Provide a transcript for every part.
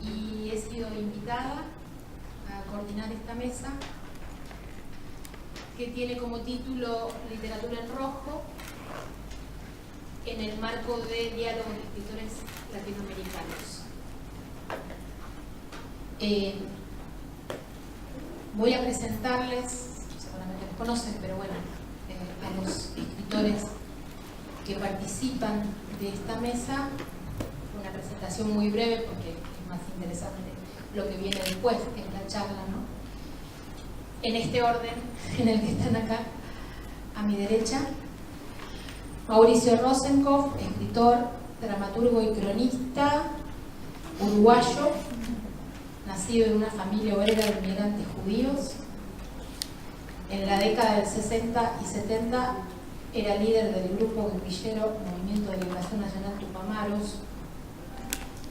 y he sido invitada a coordinar esta mesa que tiene como título Literatura en Rojo en el marco de diálogos de escritores latinoamericanos. Voy a presentarles, seguramente los conocen, pero bueno, a los escritores que participan de esta mesa. Una presentación muy breve porque es más interesante lo que viene después en la charla, ¿no? En este orden en el que están acá a mi derecha: Mauricio Rosenkopf, escritor, dramaturgo y cronista uruguayo, nacido en una familia obrera de inmigrantes judíos. En la década del 60 y 70 era líder del grupo guerrillero Movimiento de Liberación Nacional Tupamaros.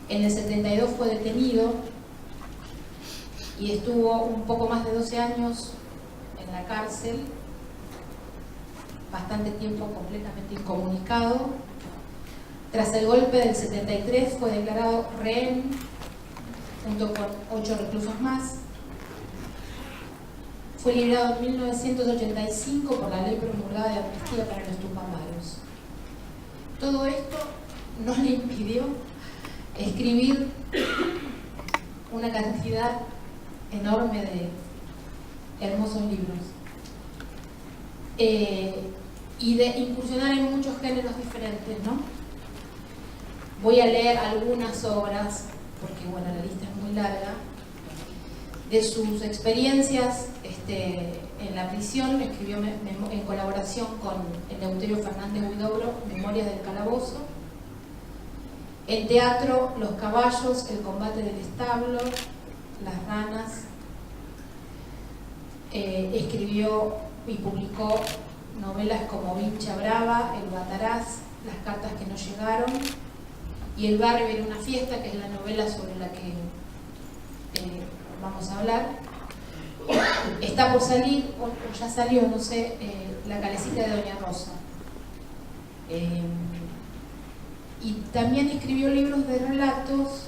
En el 72 fue detenido y estuvo un poco más de 12 años en la cárcel, bastante tiempo completamente incomunicado. Tras el golpe del 73 fue declarado rehén junto con 8 reclusos más. Fue liberado en 1985 por la ley promulgada de amnistía para los tupamaros. Todo esto no le impidió escribir una cantidad enorme de hermosos libros y de incursionar en muchos géneros diferentes, ¿no? Voy a leer algunas obras, porque bueno, la lista es muy larga, de sus experiencias en la prisión. Escribió en colaboración con Eleuterio Fernández Huidobro, Memorias del Calabozo. En teatro, Los caballos, El combate del establo, Las ranas. Escribió y publicó novelas como Vincha Brava, El Bataraz, Las cartas que no llegaron y El barrio era una fiesta, que es la novela sobre la que vamos a hablar. Está por salir, o ya salió, no sé, La calecita de Doña Rosa. Y también escribió libros de relatos,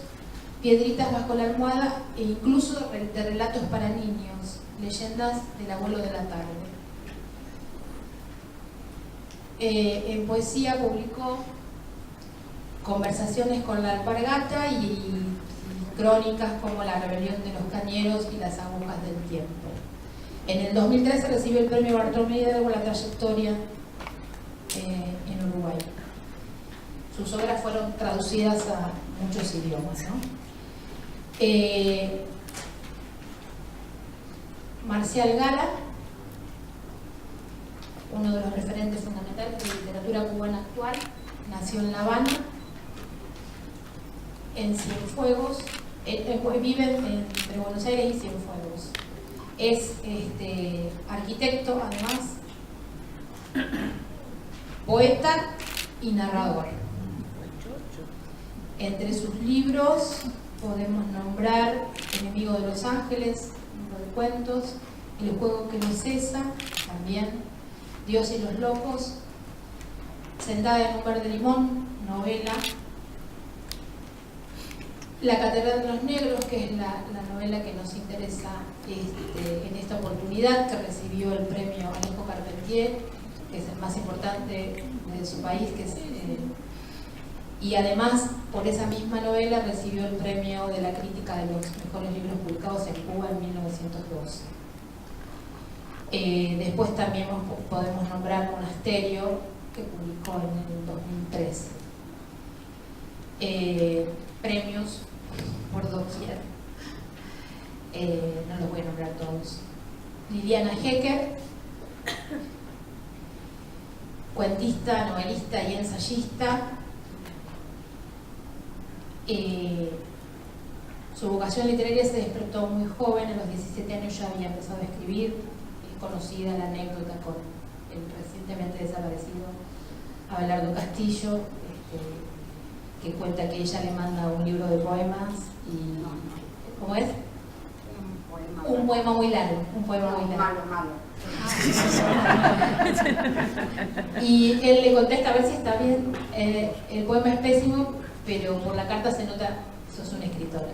Piedritas bajo la almohada, e incluso de relatos para niños, Leyendas del abuelo de la tarde. En poesía publicó Conversaciones con la alpargata y crónicas como La rebelión de los cañeros y Las agujas del tiempo. En el 2013 recibió el premio Bartolomé Hidalgo por la trayectoria en Uruguay. Sus obras fueron traducidas a muchos idiomas, ¿no? Marcial Gala, uno de los referentes fundamentales de la literatura cubana actual, nació en La Habana, en Cienfuegos, vive entre Buenos Aires y Cienfuegos. Es arquitecto, además, poeta y narrador. Entre sus libros podemos nombrar Enemigo de los Ángeles, libro de cuentos, El juego que no cesa, también Dios y los locos, Sentada en un verde limón, novela, La catedral de los negros, que es la novela que nos interesa en esta oportunidad, que recibió el premio Alejo Carpentier, que es el más importante de su país, y además por esa misma novela recibió el premio de la crítica de los mejores libros publicados en Cuba en 1912. Después también podemos nombrar Monasterio, que publicó en el 2013. Premios por doquier, no los voy a nombrar todos. Liliana Hecker, cuentista, novelista y ensayista. Su vocación literaria se despertó muy joven, a los 17 años ya había empezado a escribir. Es conocida la anécdota con el recientemente desaparecido Abelardo Castillo, que cuenta que ella le manda un libro de poemas y... ¿Cómo es? Un poema muy largo. Malo. Y él le contesta a ver si está bien. El poema es pésimo, pero por la carta se nota sos una escritora.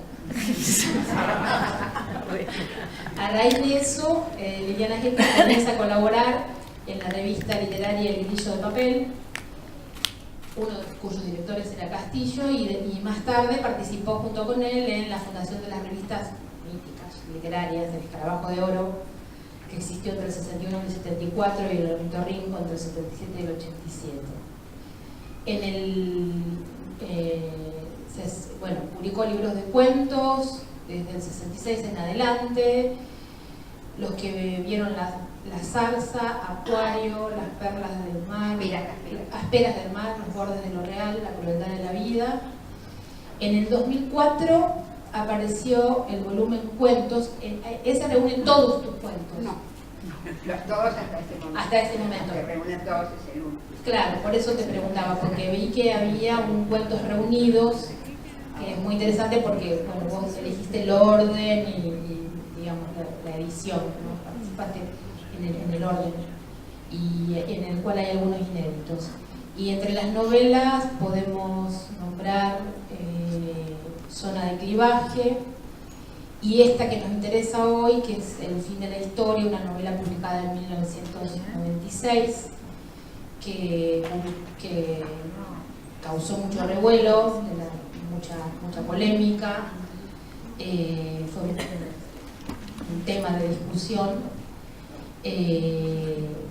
A raíz de eso, Liliana Geca comienza a colaborar en la revista literaria El Grillo de Papel, uno cuyos directores era Castillo, y más tarde participó junto con él en la fundación de las revistas míticas literarias, El Escarabajo de Oro, que existió entre el 61 y el 74, y el Ornitorrinco entre el 77 y el 87. Publicó libros de cuentos desde el 66 en adelante, los que vieron la zarza, Acuario, Las perlas del mar, Asperas del mar, Los bordes de lo real, La crueldad de la vida. En el 2004 apareció el volumen Cuentos. Ese reúne todos tus cuentos. No, todos hasta ese momento. Hasta ese momento. Se reúnen todos, es el uno. Claro, por eso te preguntaba, porque vi que había un Cuentos Reunidos, que es muy interesante porque, bueno, vos elegiste el orden y digamos, la edición, ¿no? Participaste en el orden, y en el cual hay algunos inéditos. Y entre las novelas podemos nombrar Zona de Clivaje, y esta que nos interesa hoy, que es El fin de la historia, una novela publicada en 1996, que causó mucho revuelo, mucha polémica, fue un tema de discusión.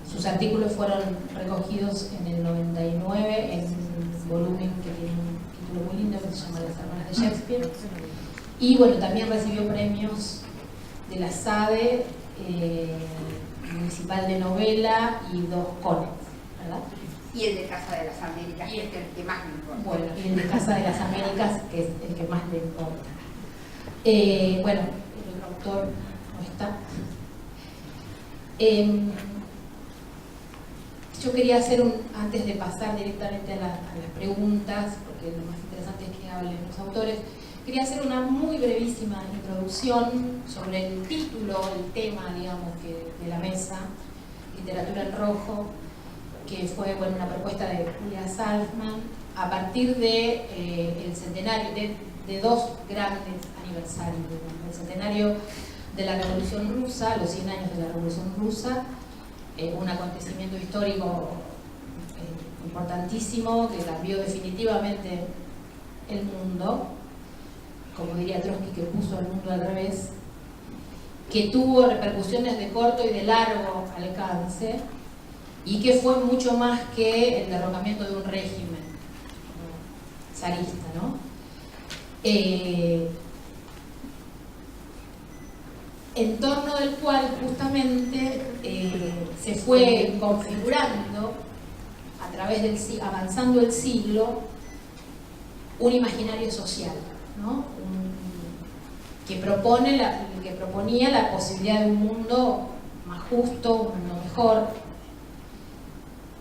Sus artículos fueron recogidos en el 99 en un volumen que tiene un título muy lindo que se llama Las hermanas de Shakespeare, y bueno, también recibió premios de la SADE Municipal de Novela y 2 CONEX, ¿verdad? Y el de Casa de las Américas, y este es el que más me importa. Bueno, y el de Casa de las Américas, que es el que más le importa. Bueno, el otro autor no está. Yo quería hacer antes de pasar directamente a las preguntas, porque lo más interesante es que hablen los autores, quería hacer una muy brevísima introducción sobre el título, el tema, digamos, de la mesa, Literatura en Rojo, que fue, bueno, una propuesta de Julia Salzman a partir de el centenario, de 2 grandes aniversarios, el centenario de la Revolución Rusa, los 100 años de la Revolución Rusa, un acontecimiento histórico importantísimo que cambió definitivamente el mundo, como diría Trotsky, que puso el mundo al revés, que tuvo repercusiones de corto y de largo alcance, y que fue mucho más que el derrocamiento de un régimen zarista, ¿no? En torno del cual justamente se fue configurando a través del avanzando el siglo un imaginario social, ¿no? Que proponía la posibilidad de un mundo más justo, un mundo mejor,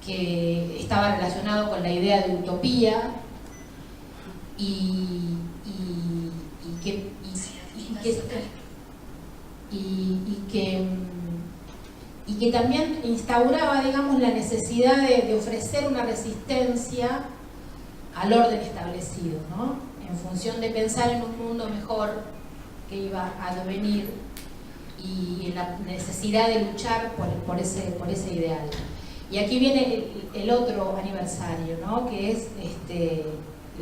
que estaba relacionado con la idea de utopía y que también instauraba, digamos, la necesidad de ofrecer una resistencia al orden establecido, ¿no? En función de pensar en un mundo mejor que iba a devenir, y en la necesidad de luchar por ese ideal. Y aquí viene el otro aniversario, ¿no? Que es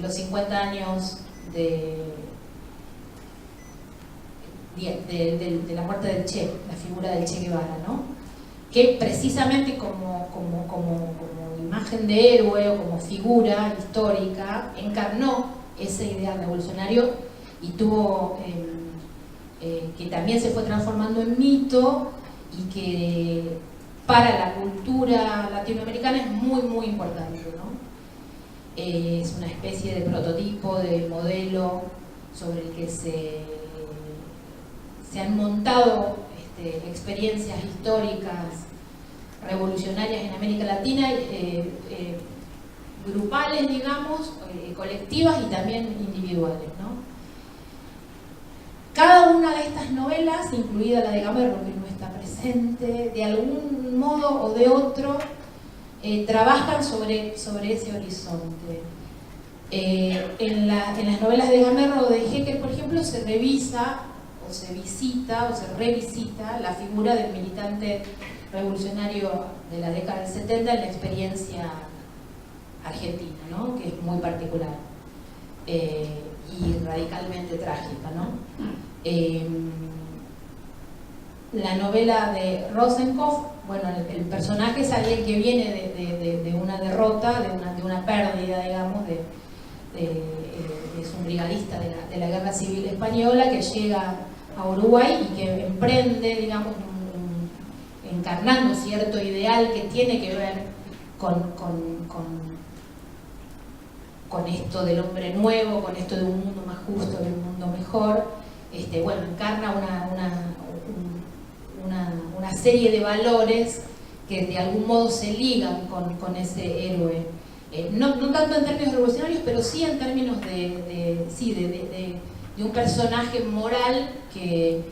los 50 años de la muerte del Che, la figura del Che Guevara, ¿no? Que precisamente como imagen de héroe o como figura histórica encarnó ese ideal revolucionario, y tuvo que también se fue transformando en mito, y que para la cultura latinoamericana es muy, muy importante, ¿no? Es una especie de prototipo, de modelo sobre el que se han montado experiencias históricas revolucionarias en América Latina, grupales, digamos, colectivas y también individuales, ¿no? Cada una de estas novelas, incluida la de Gamero, que no está presente, de algún modo o de otro, trabajan sobre ese horizonte. En las novelas de Gamerro o de Hecker, por ejemplo, se revisa, o se visita, o se revisita la figura del militante revolucionario de la década del 70 en la experiencia argentina, ¿no? Que es muy particular y radicalmente trágica, ¿no? La novela de Rosenkopf, bueno, el personaje es alguien que viene de una derrota, de una pérdida, digamos, es un brigadista de la Guerra Civil Española que llega a Uruguay y que emprende, digamos, encarnando cierto ideal que tiene que ver con esto del hombre nuevo, con esto de un mundo más justo, de un mundo mejor. Bueno, encarna una serie de valores que de algún modo se ligan con ese héroe. No tanto en términos revolucionarios, pero sí en términos de un personaje moral que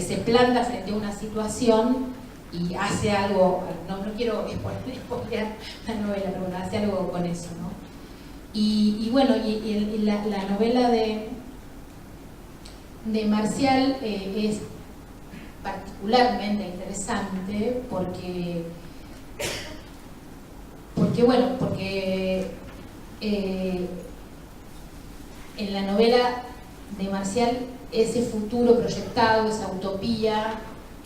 se planta frente a una situación y hace algo, no quiero spoilear la novela, pero bueno, hace algo con eso, ¿no? Bueno, la novela de Marcial es particularmente interesante porque en la novela de Marcial ese futuro proyectado, esa utopía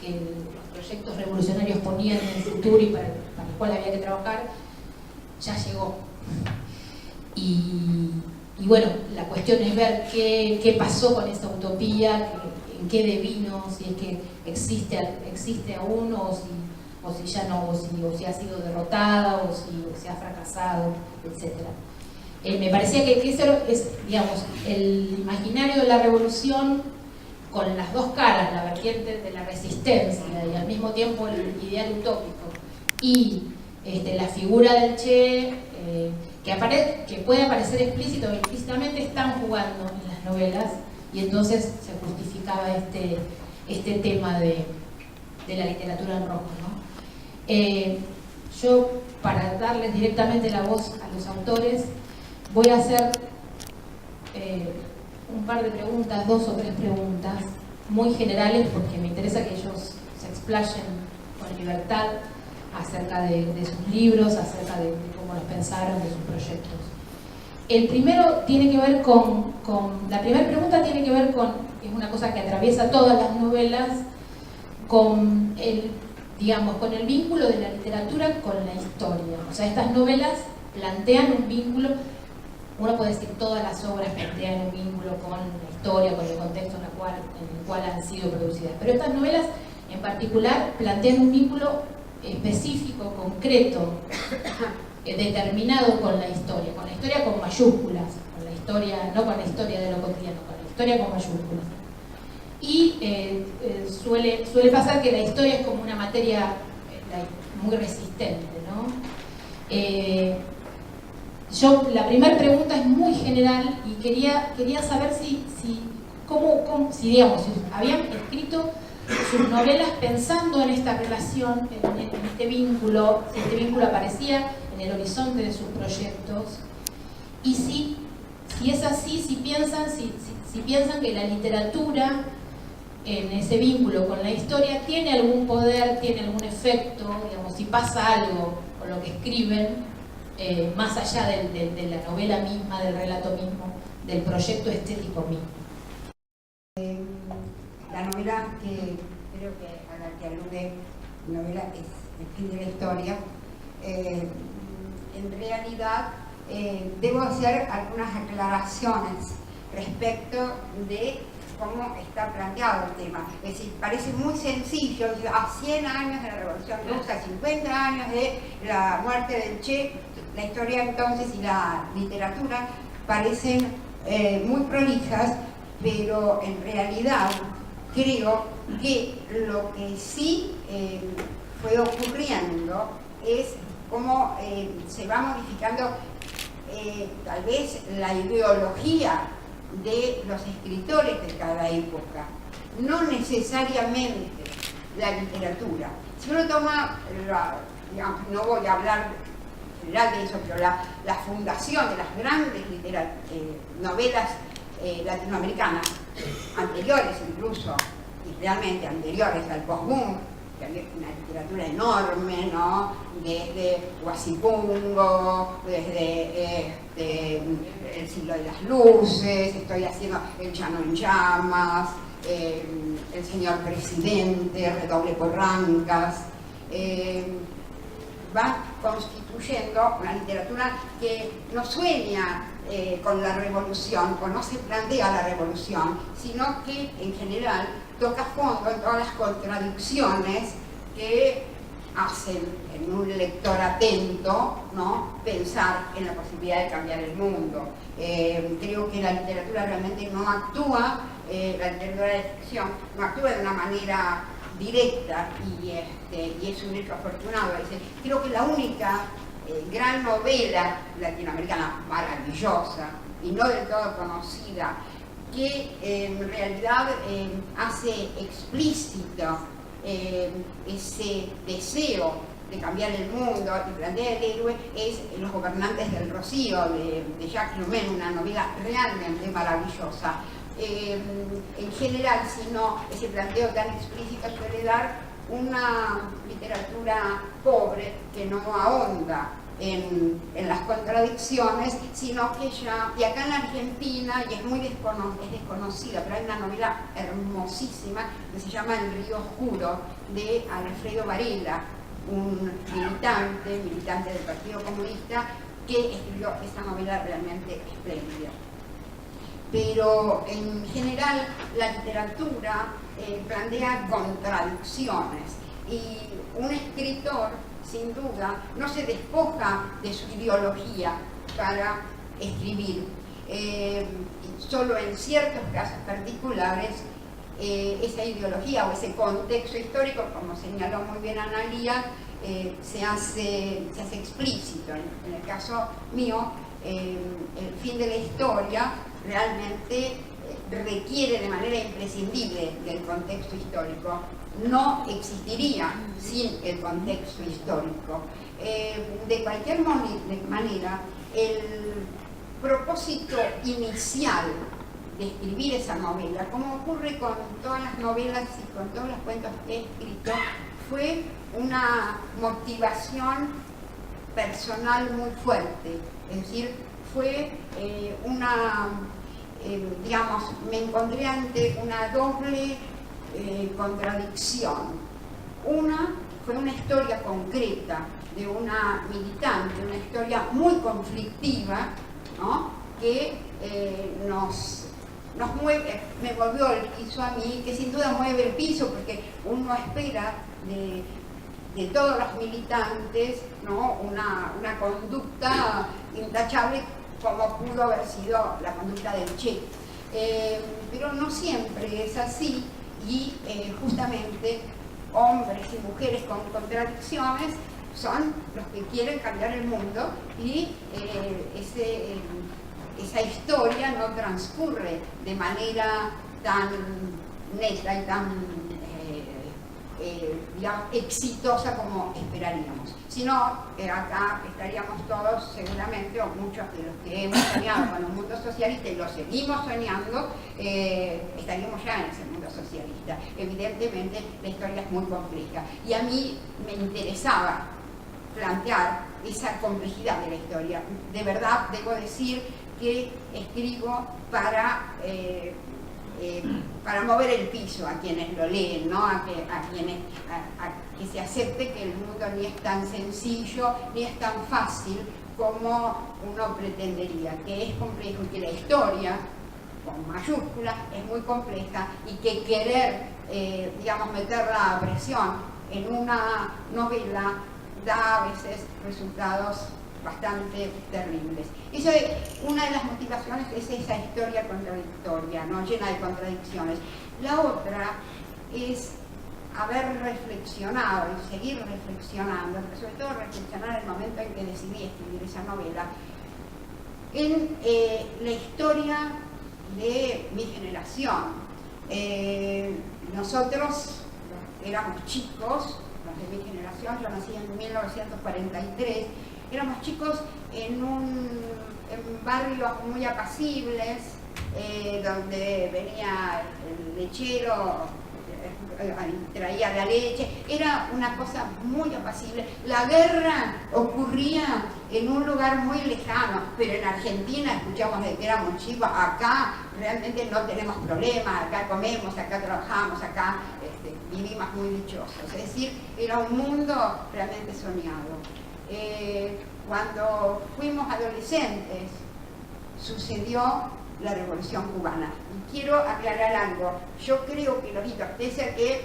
que los proyectos revolucionarios ponían en el futuro y para el cual había que trabajar, ya llegó. Y bueno, la cuestión es ver qué pasó con esa utopía, en qué devino, si es que existe aún o si ya no, o si ha sido derrotada o si ha fracasado, etc. Me parecía que eso es, digamos, el imaginario de la revolución con las dos caras, la vertiente de la resistencia y al mismo tiempo el ideal utópico y la figura del Che, que puede aparecer explícito o implícitamente, están jugando en las novelas y entonces se justificaba este tema de la literatura en rojo, ¿no? Yo, para darles directamente la voz a los autores, voy a hacer un par de preguntas, 2 o 3 preguntas muy generales porque me interesa que ellos se explayen con libertad acerca de sus libros, acerca de cómo los pensaron, de sus proyectos. El primero tiene que ver la primera pregunta tiene que ver es una cosa que atraviesa todas las novelas, con el vínculo de la literatura con la historia. O sea, estas novelas plantean un vínculo, uno puede decir todas las obras plantean un vínculo con la historia, con el contexto en el cual han sido producidas, pero estas novelas en particular plantean un vínculo específico, concreto, determinado con la historia con mayúsculas, con la historia, no con la historia de lo cotidiano, con la historia con mayúsculas. Y suele pasar que la historia es como una materia muy resistente, ¿no? La primera pregunta es muy general y quería saber si habían escrito sus novelas pensando en esta relación, en este vínculo, si este vínculo aparecía en el horizonte de sus proyectos, y si es así, si piensan que la literatura en ese vínculo con la historia tiene algún poder, tiene algún efecto, digamos, si pasa algo con lo que escriben, más allá de la novela misma, del relato mismo, del proyecto estético mismo. La novela que creo que a la que alude, novela es El fin de la historia. En realidad debo hacer algunas aclaraciones respecto de cómo está planteado el tema. Es decir, parece muy sencillo, a 100 años de la Revolución Rusa, 50 años de la muerte del Che, la historia entonces y la literatura parecen muy prolijas, pero en realidad creo que lo que sí fue ocurriendo es cómo se va modificando tal vez la ideología de los escritores de cada época, no necesariamente la literatura. Si uno toma, digamos, no voy a hablar general de eso, pero la fundación de las grandes novelas latinoamericanas, anteriores incluso, y realmente anteriores al post-boom, que había una literatura enorme, ¿no? Desde Guasipungo, desde El siglo de las luces, estoy haciendo El llano en llamas, El señor presidente, Redoble Porrancas, va constituyendo una literatura que no sueña con la revolución, o no se plantea la revolución, sino que en general toca fondo en todas las contradicciones que hacen en un lector atento, ¿no?, pensar en la posibilidad de cambiar el mundo. Creo que la literatura realmente no actúa, la literatura de ficción no actúa de una manera directa, y es un hecho afortunado. Creo que la única gran novela latinoamericana maravillosa y no del todo conocida, que en realidad hace explícito ese deseo de cambiar el mundo y plantea el héroe, es Los gobernantes del Rocío, de Jacques Lumen, una novela realmente maravillosa. En general, si no, ese planteo tan explícito suele dar una literatura pobre que no ahonda en las contradicciones, sino que ya, y acá en Argentina, y es muy desconocida, pero hay una novela hermosísima que se llama El río oscuro, de Alfredo Varela, un militante del Partido Comunista, que escribió esa novela realmente espléndida. Pero en general la literatura plantea contradicciones, y un escritor, sin duda, no se despoja de su ideología para escribir. Solo en ciertos casos particulares esa ideología o ese contexto histórico, como señaló muy bien Analía, se hace explícito. En el caso mío, el fin de la historia realmente requiere de manera imprescindible del contexto histórico. No existiría sin el contexto histórico. De cualquier manera, el propósito inicial de escribir esa novela, como ocurre con todas las novelas y con todos los cuentos que he escrito, fue una motivación personal muy fuerte. Es decir, fue digamos, me encontré ante una doble contradicción. Una fue una historia concreta de una militante, una historia muy conflictiva, ¿no?, que nos mueve, me volvió el piso a mí, que sin duda mueve el piso, porque uno espera de todos los militantes, ¿no?, una conducta intachable, como pudo haber sido la conducta del Che. Pero no siempre es así, y justamente hombres y mujeres con contradicciones son los que quieren cambiar el mundo, y esa historia no transcurre de manera tan neta y tan digamos, exitosa como esperaríamos. Si no, acá estaríamos todos seguramente, o muchos de los que hemos soñado con un mundo socialista y lo seguimos soñando, estaríamos ya en ese mundo socialista. Evidentemente la historia es muy compleja, y a mí me interesaba plantear esa complejidad de la historia. De verdad debo decir que escribo para mover el piso a quienes lo leen, ¿no?, a que se acepte que el mundo ni es tan sencillo ni es tan fácil como uno pretendería, que es complejo, y que la historia, con mayúsculas, es muy compleja, y que querer, digamos, meterla a presión en una novela da a veces resultados bastante terribles. Una de las motivaciones es esa historia contradictoria, ¿no?, llena de contradicciones. La otra es haber reflexionado y seguir reflexionando, pero sobre todo reflexionar en el momento en que decidí escribir esa novela, en la historia de mi generación. Nosotros éramos chicos, los de mi generación, yo nací en 1943, éramos chicos en barrios muy apacibles, donde venía el lechero, traía la leche, era una cosa muy apacible. La guerra ocurría en un lugar muy lejano, pero en Argentina, escuchamos desde que éramos chicos, acá realmente no tenemos problemas, acá comemos, acá trabajamos, acá vivimos muy dichosos. Es decir, era un mundo realmente soñado. Cuando fuimos adolescentes, sucedió la Revolución Cubana. Y quiero aclarar algo. Yo creo que los hitos, pese a que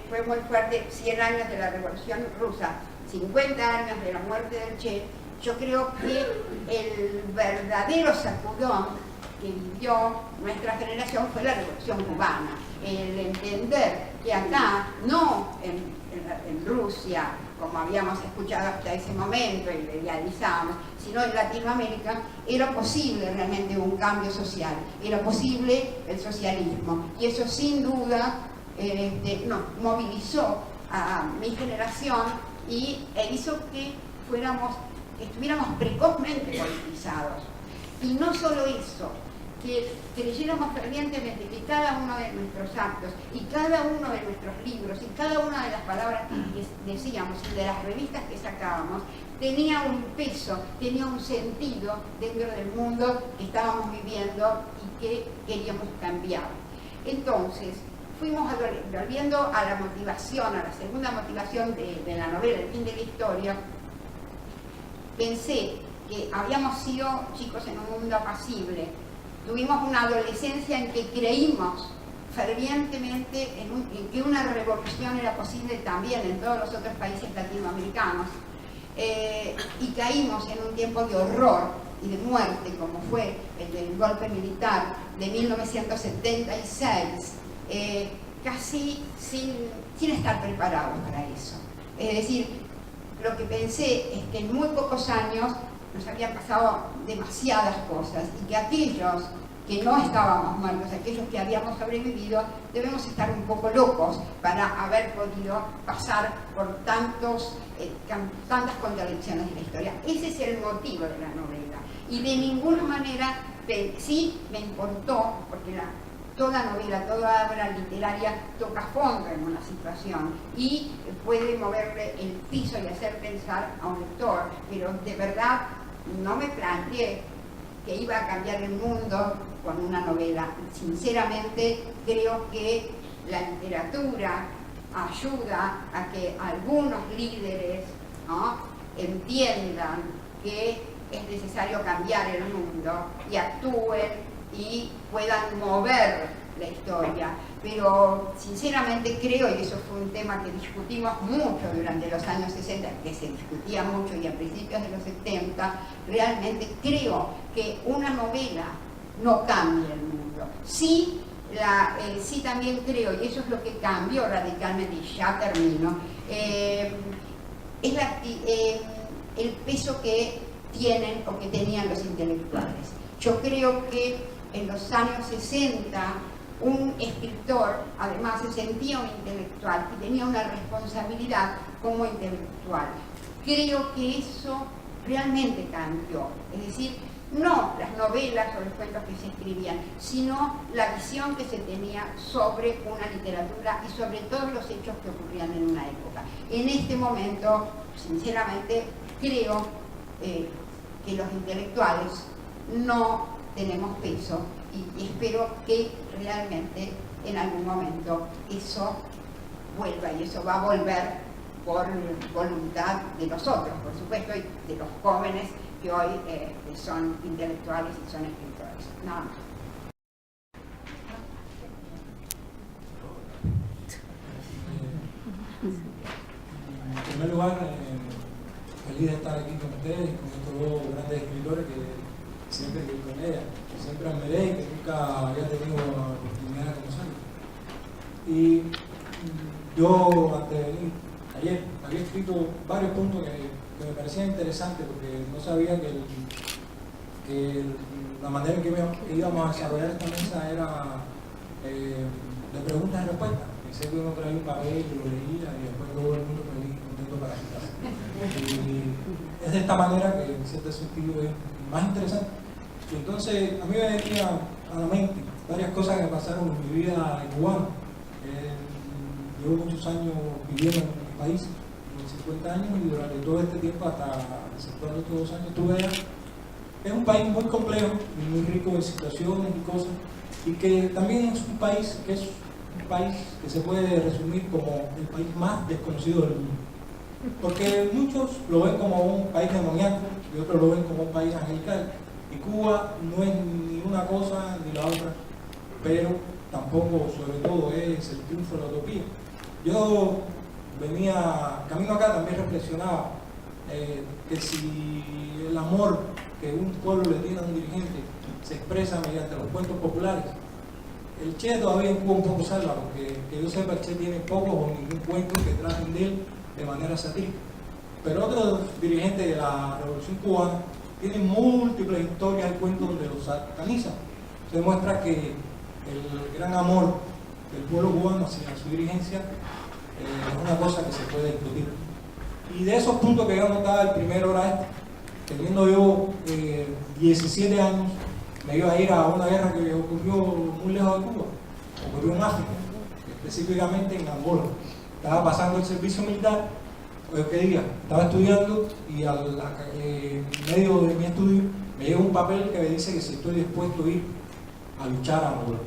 fue muy fuerte, 100 años de la Revolución Rusa, 50 años de la muerte del Che, yo creo que el verdadero sacudón que vivió nuestra generación fue la Revolución Cubana. El entender que acá, no en Rusia, como habíamos escuchado hasta ese momento y le idealizábamos, sino en Latinoamérica, era posible realmente un cambio social, era posible el socialismo. Y eso sin duda nos movilizó a mi generación e hizo que estuviéramos precozmente politizados. Y no solo eso, que creyéramos fervientemente que cada uno de nuestros actos y cada uno de nuestros libros y cada una de las palabras que decíamos y de las revistas que sacábamos tenía un peso, tenía un sentido dentro del mundo que estábamos viviendo y que queríamos cambiar. Entonces, fuimos volviendo a la motivación, a la segunda motivación de la novela, El fin de la historia. Pensé que habíamos sido chicos en un mundo apacible. Tuvimos una adolescencia en que creímos fervientemente en que una revolución era posible también en todos los otros países latinoamericanos. Y caímos en un tiempo de horror y de muerte, como fue el del golpe militar de 1976, casi sin estar preparados para eso. Es decir, lo que pensé es que en muy pocos años nos habían pasado demasiadas cosas y que aquellos que no estábamos muertos, aquellos que habíamos sobrevivido, debemos estar un poco locos para haber podido pasar por tantas contradicciones de la historia. Ese es el motivo de la novela. Y de ninguna manera sí me importó, porque toda novela, toda obra literaria toca fondo en una situación y puede moverle el piso y hacer pensar a un lector, pero de verdad no me planteé que iba a cambiar el mundo con una novela. Sinceramente creo que la literatura ayuda a que algunos líderes, ¿no?, entiendan que es necesario cambiar el mundo y actúen y puedan mover la historia. Pero sinceramente creo, y eso fue un tema que discutimos mucho durante los años 60, que se discutía mucho y a principios de los 70, realmente creo que una novela no cambia el mundo. Sí, sí también creo, y eso es lo que cambió radicalmente, y ya termino, es el peso que tienen o que tenían los intelectuales. Yo creo que en los años 60 un escritor además se sentía un intelectual y tenía una responsabilidad como intelectual. Creo que eso realmente cambió, es decir, no las novelas o los cuentos que se escribían, sino la visión que se tenía sobre una literatura y sobre todos los hechos que ocurrían en una época. En este momento, sinceramente, creo que los intelectuales no tenemos peso y espero que realmente en algún momento eso vuelva, y eso va a volver por voluntad de nosotros, por supuesto, y de los jóvenes que hoy son intelectuales y son escritores. Nada más. En primer lugar, feliz de estar aquí con ustedes, con estos dos grandes escritores que siempre admiré y que nunca había tenido la oportunidad de conocerlos. Y yo, antes de venir, ayer había escrito varios puntos que me parecían interesantes, porque no sabía que la manera en que íbamos a desarrollar esta mesa era de preguntas y respuestas. Pensé que uno traía un papel y lo leía y después todo el mundo podía contestar yendo para su casa. Y es de esta manera que en cierto sentido es más interesante. Y entonces a mí me venía a la mente varias cosas que me pasaron en mi vida en cubano. Llevo muchos años viviendo en mi país, 50 años, y durante todo este tiempo, hasta exceptuando estos 2 años, estuve allá. Es un país muy complejo y muy rico en situaciones y cosas, y que también es un país que se puede resumir como el país más desconocido del mundo. Porque muchos lo ven como un país demoníaco y otros lo ven como un país angelical. Y Cuba no es ni una cosa ni la otra, pero tampoco, sobre todo, es el triunfo de la utopía. Yo venía, camino acá, también reflexionaba que si el amor que un pueblo le tiene a un dirigente se expresa mediante los cuentos populares, el Che todavía en Cuba un poco salva, porque que yo sepa, el Che tiene pocos o ningún cuento que traten de él de manera satírica. Pero otros dirigentes de la Revolución Cubana tienen múltiples historias y cuentos donde los satanizan. Se demuestra que el gran amor del pueblo cubano hacia su dirigencia es una cosa que se puede discutir. Y de esos puntos que yo notaba, el primero era teniendo yo 17 años, me iba a ir a una guerra que ocurrió muy lejos de Cuba, ocurrió en África, específicamente en Angola. Estaba pasando el servicio militar, ¿qué día? Estaba estudiando y en medio de mi estudio me llega un papel que me dice que si estoy dispuesto a ir a luchar a Angola.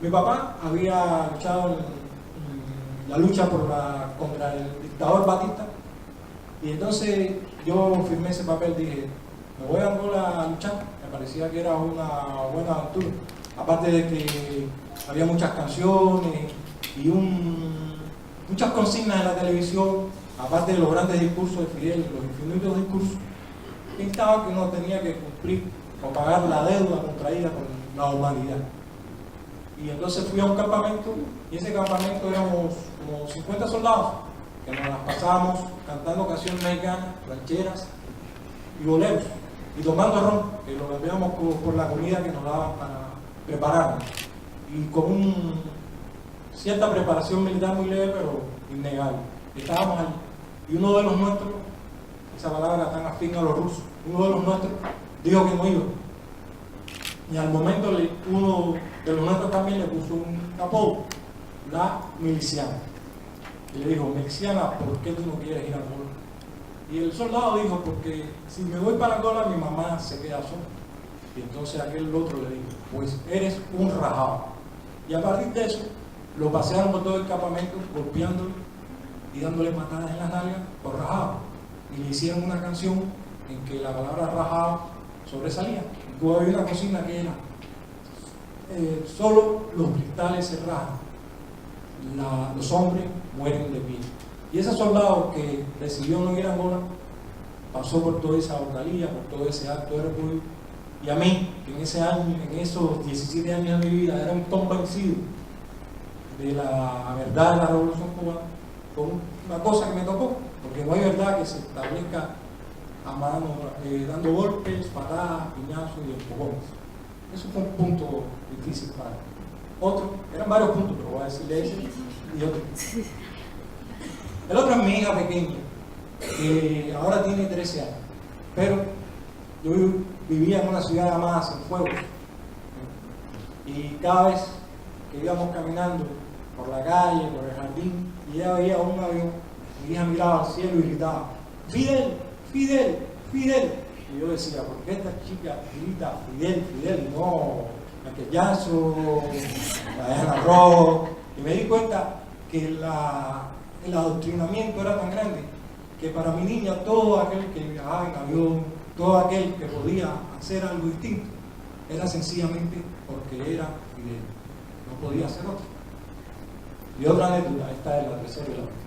Mi papá había luchado en la lucha contra el dictador Batista, y entonces yo firmé ese papel, dije, me voy a Angola a luchar. Me parecía que era una buena aventura, aparte de que había muchas canciones y muchas consignas en la televisión, aparte de los grandes discursos de Fidel, los infinitos discursos, que estaba que uno tenía que cumplir o pagar la deuda contraída con la humanidad. Y entonces fui a un campamento, y ese campamento éramos como 50 soldados, que nos las pasábamos cantando canciones mexicanas, rancheras y boleros, y tomando ron, que lo cambiamos por la comida que nos daban para prepararnos, y con cierta preparación militar muy leve, pero innegable. Estábamos allí, y uno de los nuestros, esa palabra tan afín a los rusos, uno de los nuestros dijo que no iba. Y al momento uno de los nuestros también le puso un apodo, la miliciana. Y le dijo, miliciana, ¿por qué tú no quieres ir a Angola? Y el soldado dijo, porque si me voy para Angola mi mamá se queda sola. Y entonces aquel otro le dijo, pues eres un rajado. Y a partir de eso, lo pasearon por todo el campamento, golpeándolo y dándole patadas en las nalgas por rajado. Y le hicieron una canción en que la palabra rajado sobresalía. En Cuba había una consigna que era, solo los cristales se rajan, los hombres mueren de pie. Y ese soldado que decidió no ir a Angola pasó por toda esa vocalía, por todo ese acto de repudio. Y a mí, que en esos 17 años de mi vida era un convencido de la verdad de la Revolución Cubana, fue una cosa que me tocó, porque no hay verdad que se establezca a mano, dando golpes, patadas, piñazos y empujones. Eso fue un punto difícil para mí. Otro, eran varios puntos, pero voy a decirle ese y otro. El otro es mi hija pequeña, que ahora tiene 13 años, pero yo vivía en una ciudad llamada Cienfuegos, y cada vez que íbamos caminando por la calle, por el jardín, y ella veía un avión, mi hija miraba al cielo y gritaba, ¡Fidel! ¡Fidel! ¡Fidel! Y yo decía, ¿por qué esta chica grita Fidel, Fidel? Y no Michael Jackson, Diana Ross. Y me di cuenta que el adoctrinamiento era tan grande que para mi niña todo aquel que viajaba en avión, todo aquel que podía hacer algo distinto, era sencillamente porque era Fidel, no podía hacer otro. Y otra anécdota, esta es la tercera y la última.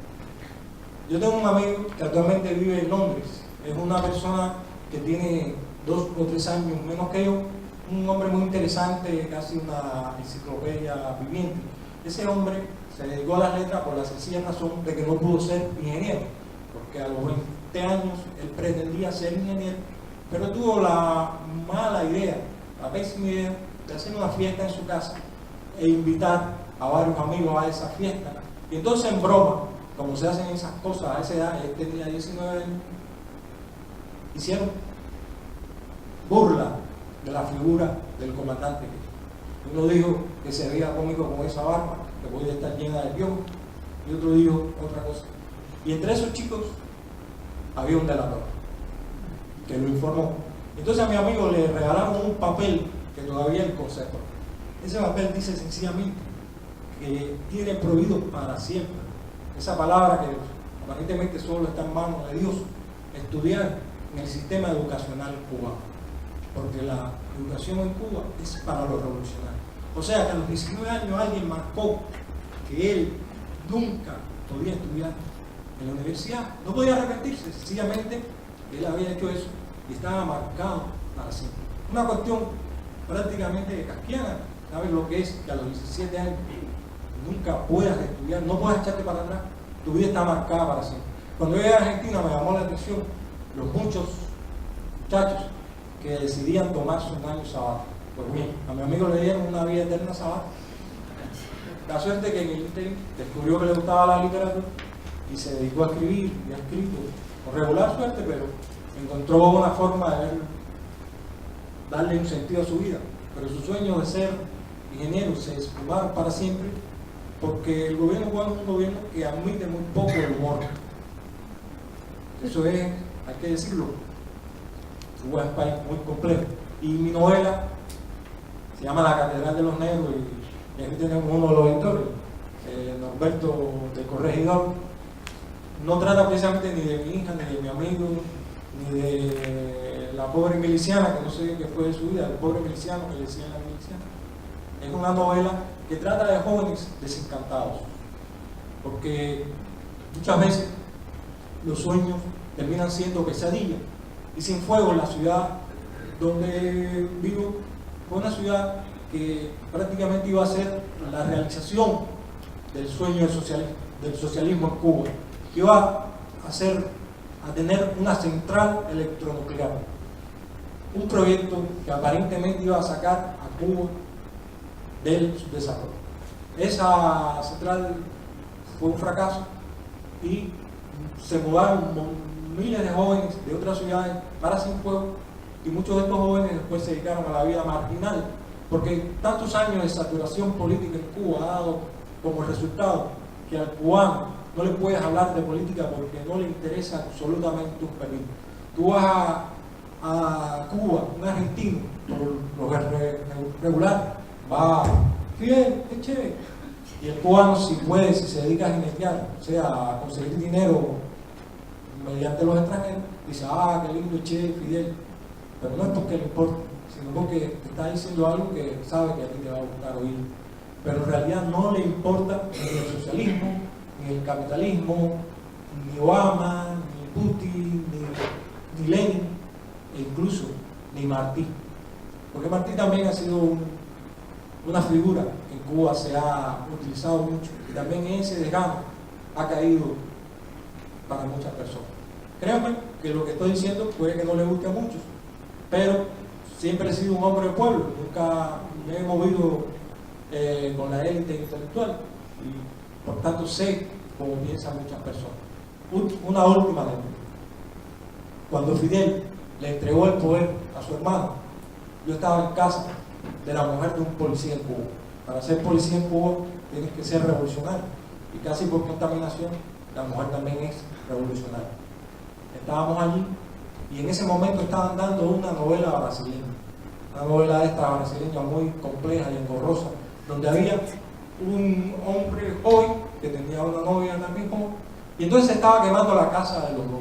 Yo tengo un amigo que actualmente vive en Londres, es una persona que tiene 2 o 3 años menos que yo, un hombre muy interesante, casi una enciclopedia viviente. Ese hombre se dedicó a las letras por la sencilla razón de que no pudo ser ingeniero, porque a los 20 años él pretendía ser ingeniero, pero tuvo la mala idea, la pésima idea de hacer una fiesta en su casa e invitar a varios amigos a esa fiesta. Y entonces en broma como se hacen esas cosas a esa edad, él tenía 19 años, hicieron burla de la figura del comandante. Uno dijo que se veía cómico con esa barba, que podía estar llena de piojo, y otro dijo otra cosa. Y entre esos chicos había un delator que lo informó. Entonces a mi amigo le regalaron un papel que todavía él conserva. Ese papel dice sencillamente que tiene prohibido para siempre, esa palabra que aparentemente solo está en manos de Dios, estudiar en el sistema educacional cubano, porque la educación en Cuba es para los revolucionarios. O sea que a los 19 años alguien marcó que él nunca podía estudiar en la universidad, no podía arrepentirse, sencillamente él había hecho eso y estaba marcado para siempre. Una cuestión prácticamente kafkiana. ¿Sabes lo que es? Que a los 17 años nunca puedas estudiar, no puedas echarte para atrás, tu vida está marcada para siempre. Cuando yo llegué a Argentina me llamó la atención los muchos muchachos que decidían tomarse un año sabático. Pues bien, a mi amigo le dieron una vida eterna sabática. La suerte que en el interim descubrió que le gustaba la literatura y se dedicó a escribir y ha escrito con regular suerte, pero encontró una forma de darle un sentido a su vida. Pero su sueño de ser ingeniero se esfumaron para siempre, porque el gobierno cubano es un gobierno que admite muy poco el humor. Eso es, hay que decirlo, Cuba es un país muy complejo. Y mi novela se llama La Catedral de los Negros, y aquí tenemos uno de los editores, Norberto de Corregidor. No trata precisamente ni de mi hija, ni de mi amigo, ni de la pobre miliciana, que no sé qué fue de su vida, el pobre miliciano que le decían la miliciana. Es una novela que trata de jóvenes desencantados, porque muchas veces los sueños terminan siendo pesadillas. Y Sin Fuego, la ciudad donde vivo, fue una ciudad que prácticamente iba a ser la realización del sueño del socialismo en Cuba, que iba a tener una central electronuclear, un proyecto que aparentemente iba a sacar a Cuba del desarrollo. Esa central fue un fracaso y se mudaron miles de jóvenes de otras ciudades para Cienfuegos, y muchos de estos jóvenes después se dedicaron a la vida marginal, porque tantos años de saturación política en Cuba ha dado como resultado que al cubano no le puedes hablar de política porque no le interesa absolutamente un pepino. Tú vas a Cuba, un argentino, por lo regular, va, Fidel, qué chévere. Y el cubano, si puede, si se dedica a jinetear, o sea, a conseguir dinero mediante los extranjeros, dice, qué lindo, chévere, Fidel. Pero no es porque le importa, sino porque te está diciendo algo que sabe que a ti te va a gustar oír. Pero en realidad no le importa ni el socialismo, ni el capitalismo, ni Obama, ni Putin, ni Lenin, e incluso ni Martí. Porque Martí también ha sido una figura que en Cuba se ha utilizado mucho, y también ese desgano ha caído para muchas personas. Créanme que lo que estoy diciendo puede que no le guste a muchos, pero siempre he sido un hombre de pueblo, nunca me he movido con la élite intelectual, y por tanto sé cómo piensan muchas personas. Una última vez, cuando Fidel le entregó el poder a su hermano, yo estaba en casa de la mujer de un policía en Cuba. Para ser policía en Cuba tienes que ser revolucionario, y casi por contaminación la mujer también es revolucionaria. Estábamos allí y en ese momento estaban dando una novela brasileña, una novela de esta brasileña muy compleja y engorrosa, donde había un hombre joven que tenía una novia también joven, y entonces se estaba quemando la casa de los dos,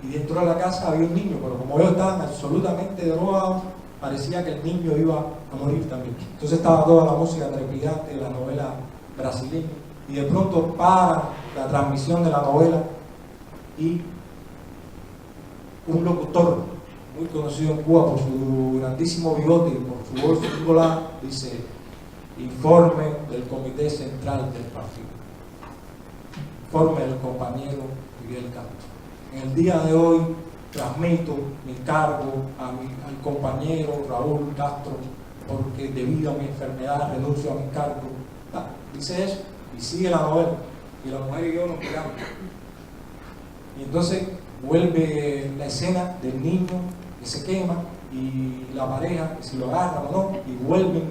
y dentro de la casa había un niño, pero como ellos estaban absolutamente drogados, parecía que el niño iba a morir también. Entonces estaba toda la música trepidante de la novela brasileña, y de pronto para la transmisión de la novela, y un locutor muy conocido en Cuba por su grandísimo bigote y por su voz singular dice: informe del Comité Central del Partido, informe del compañero Miguel Castro. En el día de hoy transmito mi cargo al compañero Raúl Castro, porque debido a mi enfermedad renuncio a mi cargo. Dice eso y sigue la novela. y la mujer y yo nos miramos. Y entonces vuelve la escena del niño que se quema y la pareja, si lo agarra o no, y vuelven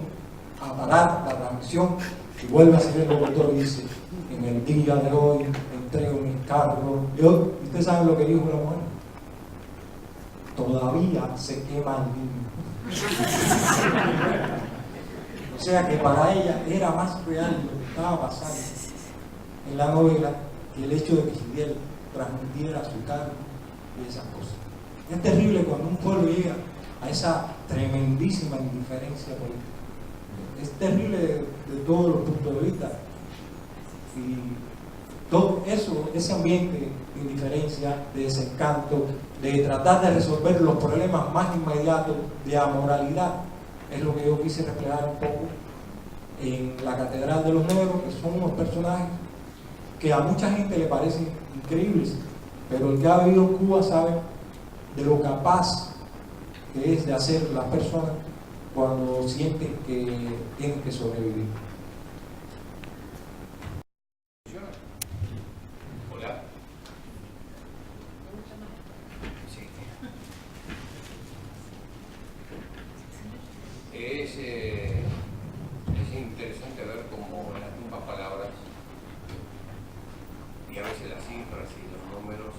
a parar la transmisión y vuelve a salir el locutor y dice: en el día de hoy entrego mis cargos. ¿Usted sabe lo que dijo la mujer? Todavía se quema el niño. O sea que para ella era más real lo que estaba pasando en la novela que el hecho de que Fidel transmitiera su cargo y esas cosas. Es terrible cuando un pueblo llega a esa tremendísima indiferencia política. Es terrible de todos los puntos de vista. Y todo eso, ese ambiente de indiferencia, de desencanto, de tratar de resolver los problemas más inmediatos, de amoralidad, es lo que yo quise reflejar un poco en la Catedral de los Negros, que son unos personajes que a mucha gente le parecen increíbles, pero el que ha vivido en Cuba sabe de lo capaz que es de hacer las personas cuando sienten que tienen que sobrevivir. Hola. Sí. Es interesante ver cómo las mismas palabras y a veces las cifras y los números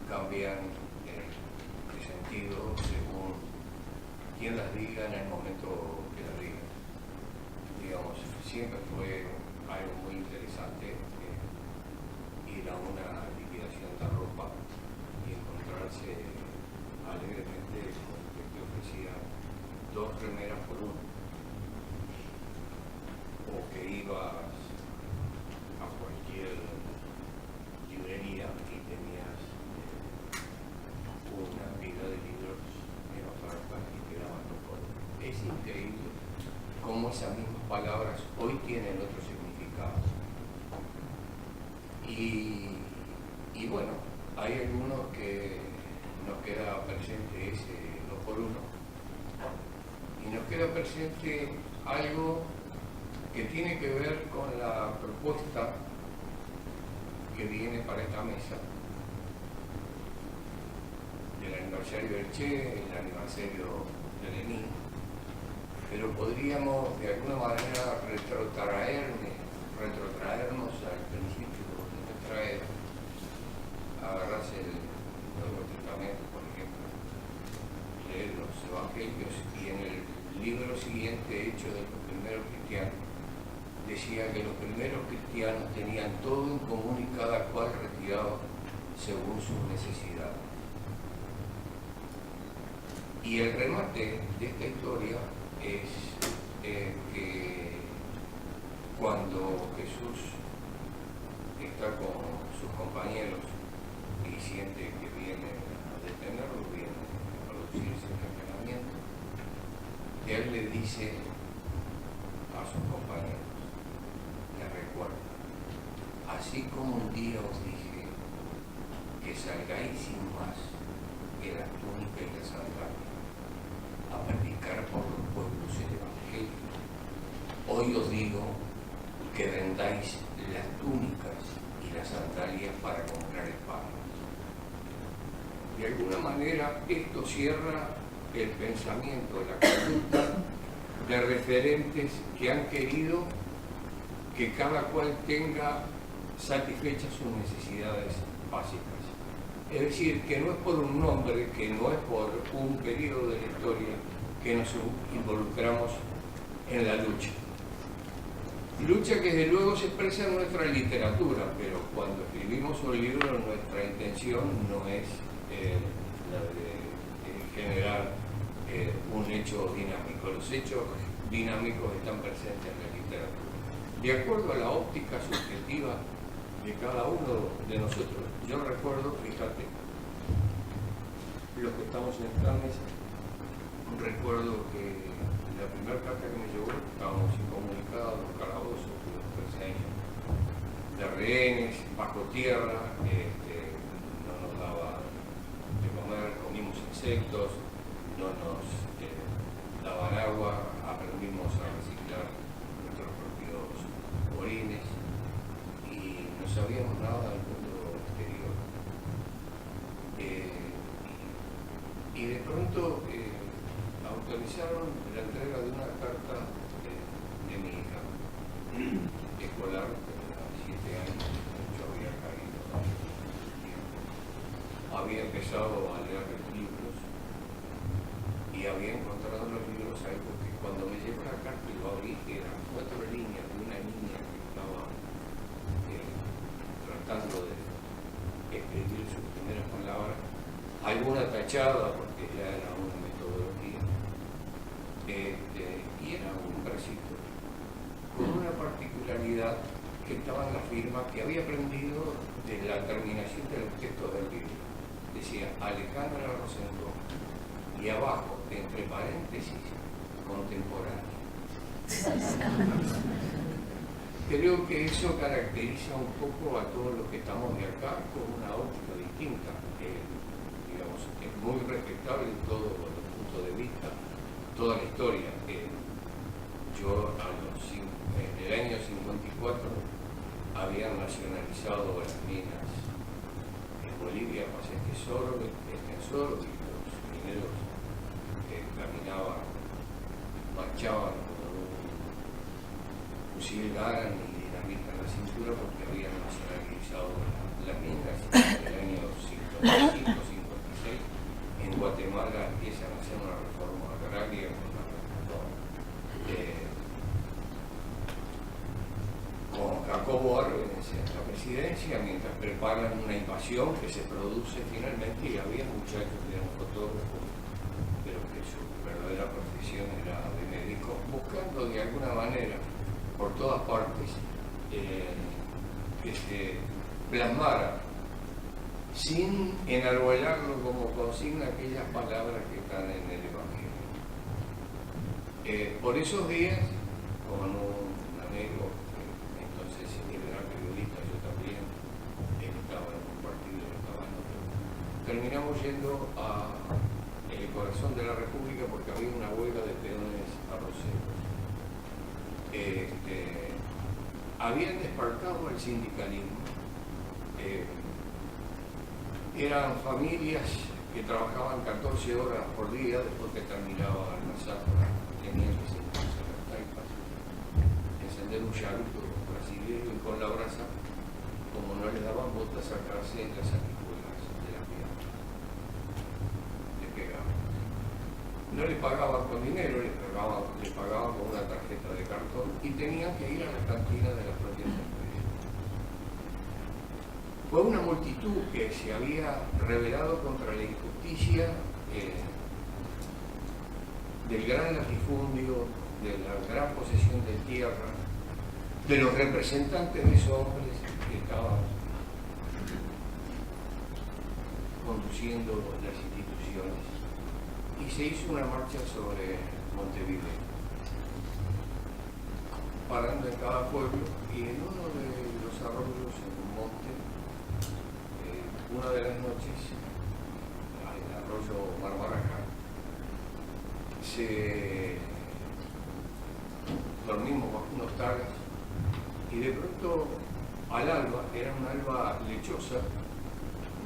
cambian de sentido según quién las diga en el momento que las diga. Digamos, siempre fue algo muy interesante ir a una liquidación de ropa y encontrarse alegremente con que te ofrecían 2 remeras por 1, o que ibas a cualquier librería y tenías una pila de libros en oferta y te daban 2 por 1. Es increíble cómo esas mismas palabras hoy tienen otro significado. Y bueno, hay algunos que nos queda presente ese 2 por 1 y nos queda presente algo que tiene que ver con la propuesta que viene para esta mesa del aniversario del Che, el aniversario de Lenin, pero podríamos de alguna manera retrotraernos al principio de nuestra era, agarrarse el Nuevo Testamento, por ejemplo, leer los Evangelios, y en el libro siguiente, Hechos de los primeros cristianos, decía que los primeros cristianos tenían todo en común y cada cual retirado según sus necesidades. Y el remate de esta historia es que cuando Jesús está con sus compañeros y siente que vienen a detenerlo, vienen a producirse el envenenamiento, él le dice a sus compañeros, les recuerdo, así como un día os dije que salgáis sin más que la túnica y la sandalia a predicar por los pueblos el Evangelio, hoy os digo que vendáis las túnicas y las sandalias para comprar el pan. De alguna manera esto cierra el pensamiento, la conducta de referentes que han querido que cada cual tenga satisfechas sus necesidades básicas. Es decir, que no es por un nombre, que no es por un periodo de la historia que nos involucramos en la lucha. Lucha que desde luego se expresa en nuestra literatura, pero cuando escribimos un libro nuestra intención no es la de generar un hecho dinámico. Los hechos dinámicos están presentes en la literatura. De acuerdo a la óptica subjetiva de cada uno de nosotros. Yo recuerdo, fíjate, los que estamos en esta mesa, recuerdo que la primera carta que me llegó, estábamos incomunicados, los calabozos, los 13 años, de rehenes, bajo tierra, no nos daba de comer, comimos insectos, no nos daban agua, aprendimos a reciclar nuestros propios orines. organizaron la entrega de una carta de mi hija escolar, que tenía 7 años, yo había caído, ¿no? Había empezado a leer los libros y había encontrado los libros ahí, porque cuando me llegó la carta y lo abrí, eran 4 líneas de una niña que estaba tratando de escribir sus primeras palabras, alguna tachada porque ya era una metodología, y era un versito con una particularidad que estaba en la firma que había aprendido de la terminación de los textos del libro. Decía Alejandra Rosendo y abajo, entre paréntesis, contemporáneo. Creo que eso caracteriza un poco a todos los que estamos de acá con una óptica distinta. Digamos, es muy respetable todo el punto de vista, toda la historia. Yo en el año 54 habían nacionalizado las minas en Bolivia, pasa que solo y los mineros caminaban, marchaban con un fusil Garand y dinamita en la cintura porque habían nacionalizado las minas. En el año 55-56 en Guatemala empiezan a hacer una reforma agraria con Jacobo Arbenz en la presidencia, mientras preparan una invasión que se produce finalmente, y había muchachos que eran fotógrafos, pero que su verdadera profesión era de médico, buscando de alguna manera por todas partes que se plasmara sin enarbolarlo como consigna aquellas palabras que están en el Evangelio. Por esos días, con un amigo que entonces era periodista, yo también, él estaba en un partido, estaba en otro, terminamos yendo a el corazón de la República porque había una huelga de peones arroceros. Habían despertado el sindicalismo. Eran familias que trabajaban 14 horas por día después que terminaba el masaje, tenían que sentarse en las taipas, encender un charuto brasileño y con la brasa, como no les daban botas, sacarse en las sanguijuelas de la pierna. Le pegaban. No le pagaban con dinero, le pagaban con una tarjeta de cartón y tenían que ir a la cantina de las propias empresas. Fue una multitud que se había rebelado contra la injusticia del gran latifundio, de la gran posesión de tierra, de los representantes de esos hombres que estaban conduciendo las instituciones. Y se hizo una marcha sobre Montevideo, parando en cada pueblo, y en uno de los arroyos, en un monte, una de las noches, el arroyo Barbaraja, dormimos bajo unos tagas y de pronto al alba, era un alba lechosa,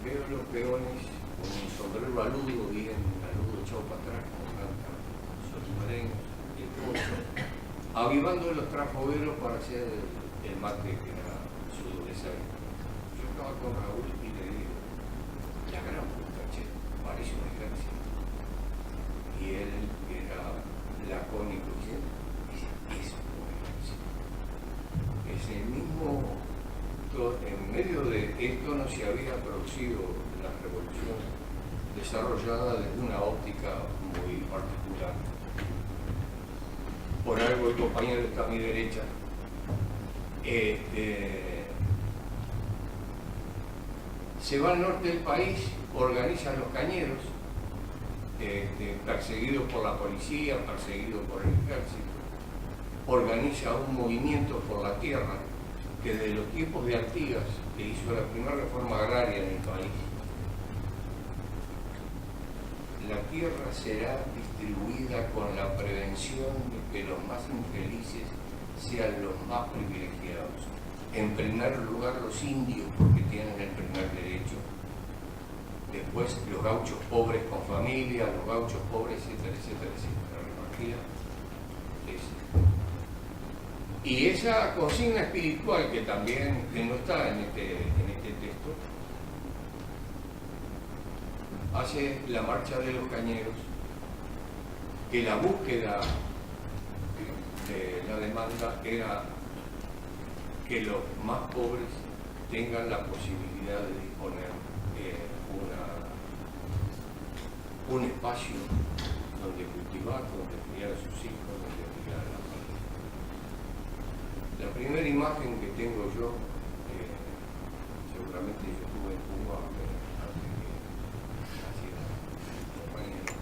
veo los peones con un sombrero aludo, bien aludo echado para atrás, como cantan los olivareños, el pozo, avivando los transfogueros para hacer el mate que era su dureza. Yo estaba con Raúl y le digo, la gran puta, che, parece un ejército. Y él, que era lacónico, dice, es un ejército. Es el mismo, en medio de esto no se había producido la revolución desarrollada desde una óptica muy particular. Por algo el compañero está a mi derecha. Se va al norte del país, organizan los cañeros, perseguidos por la policía, perseguidos por el ejército, organiza un movimiento por la tierra que desde los tiempos de Artigas, que hizo la primera reforma agraria en el país, la tierra será distribuida con la prevención de que los más infelices sean los más privilegiados. En primer lugar los indios, porque tienen el primer derecho. Después los gauchos pobres con familia, los gauchos pobres, etcétera, etcétera, etcétera. jerarquía es. Y esa consigna espiritual que también que no está en este texto, hace la marcha de los cañeros, que la búsqueda de la demanda era que los más pobres tengan la posibilidad de disponer un espacio donde cultivar, donde criar a sus hijos, donde criar a la familia. La primera imagen que tengo yo, seguramente yo estuve en Cuba antes que naciera mi compañero,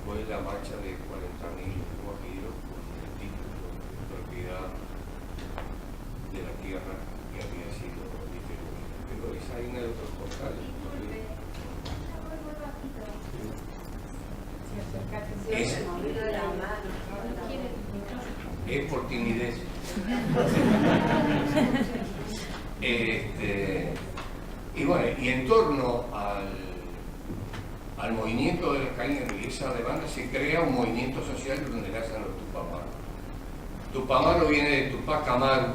fue la marcha de 40.000 guajiros con el título de propiedad de la tierra que había sido distribuida. Pero esa hay de otros portales. Es por timidez. Y bueno, y en torno al movimiento de los cañeros y esa demanda se crea un movimiento social donde nacen los Tupamaros. Tupamaro viene de Tupac Amaru,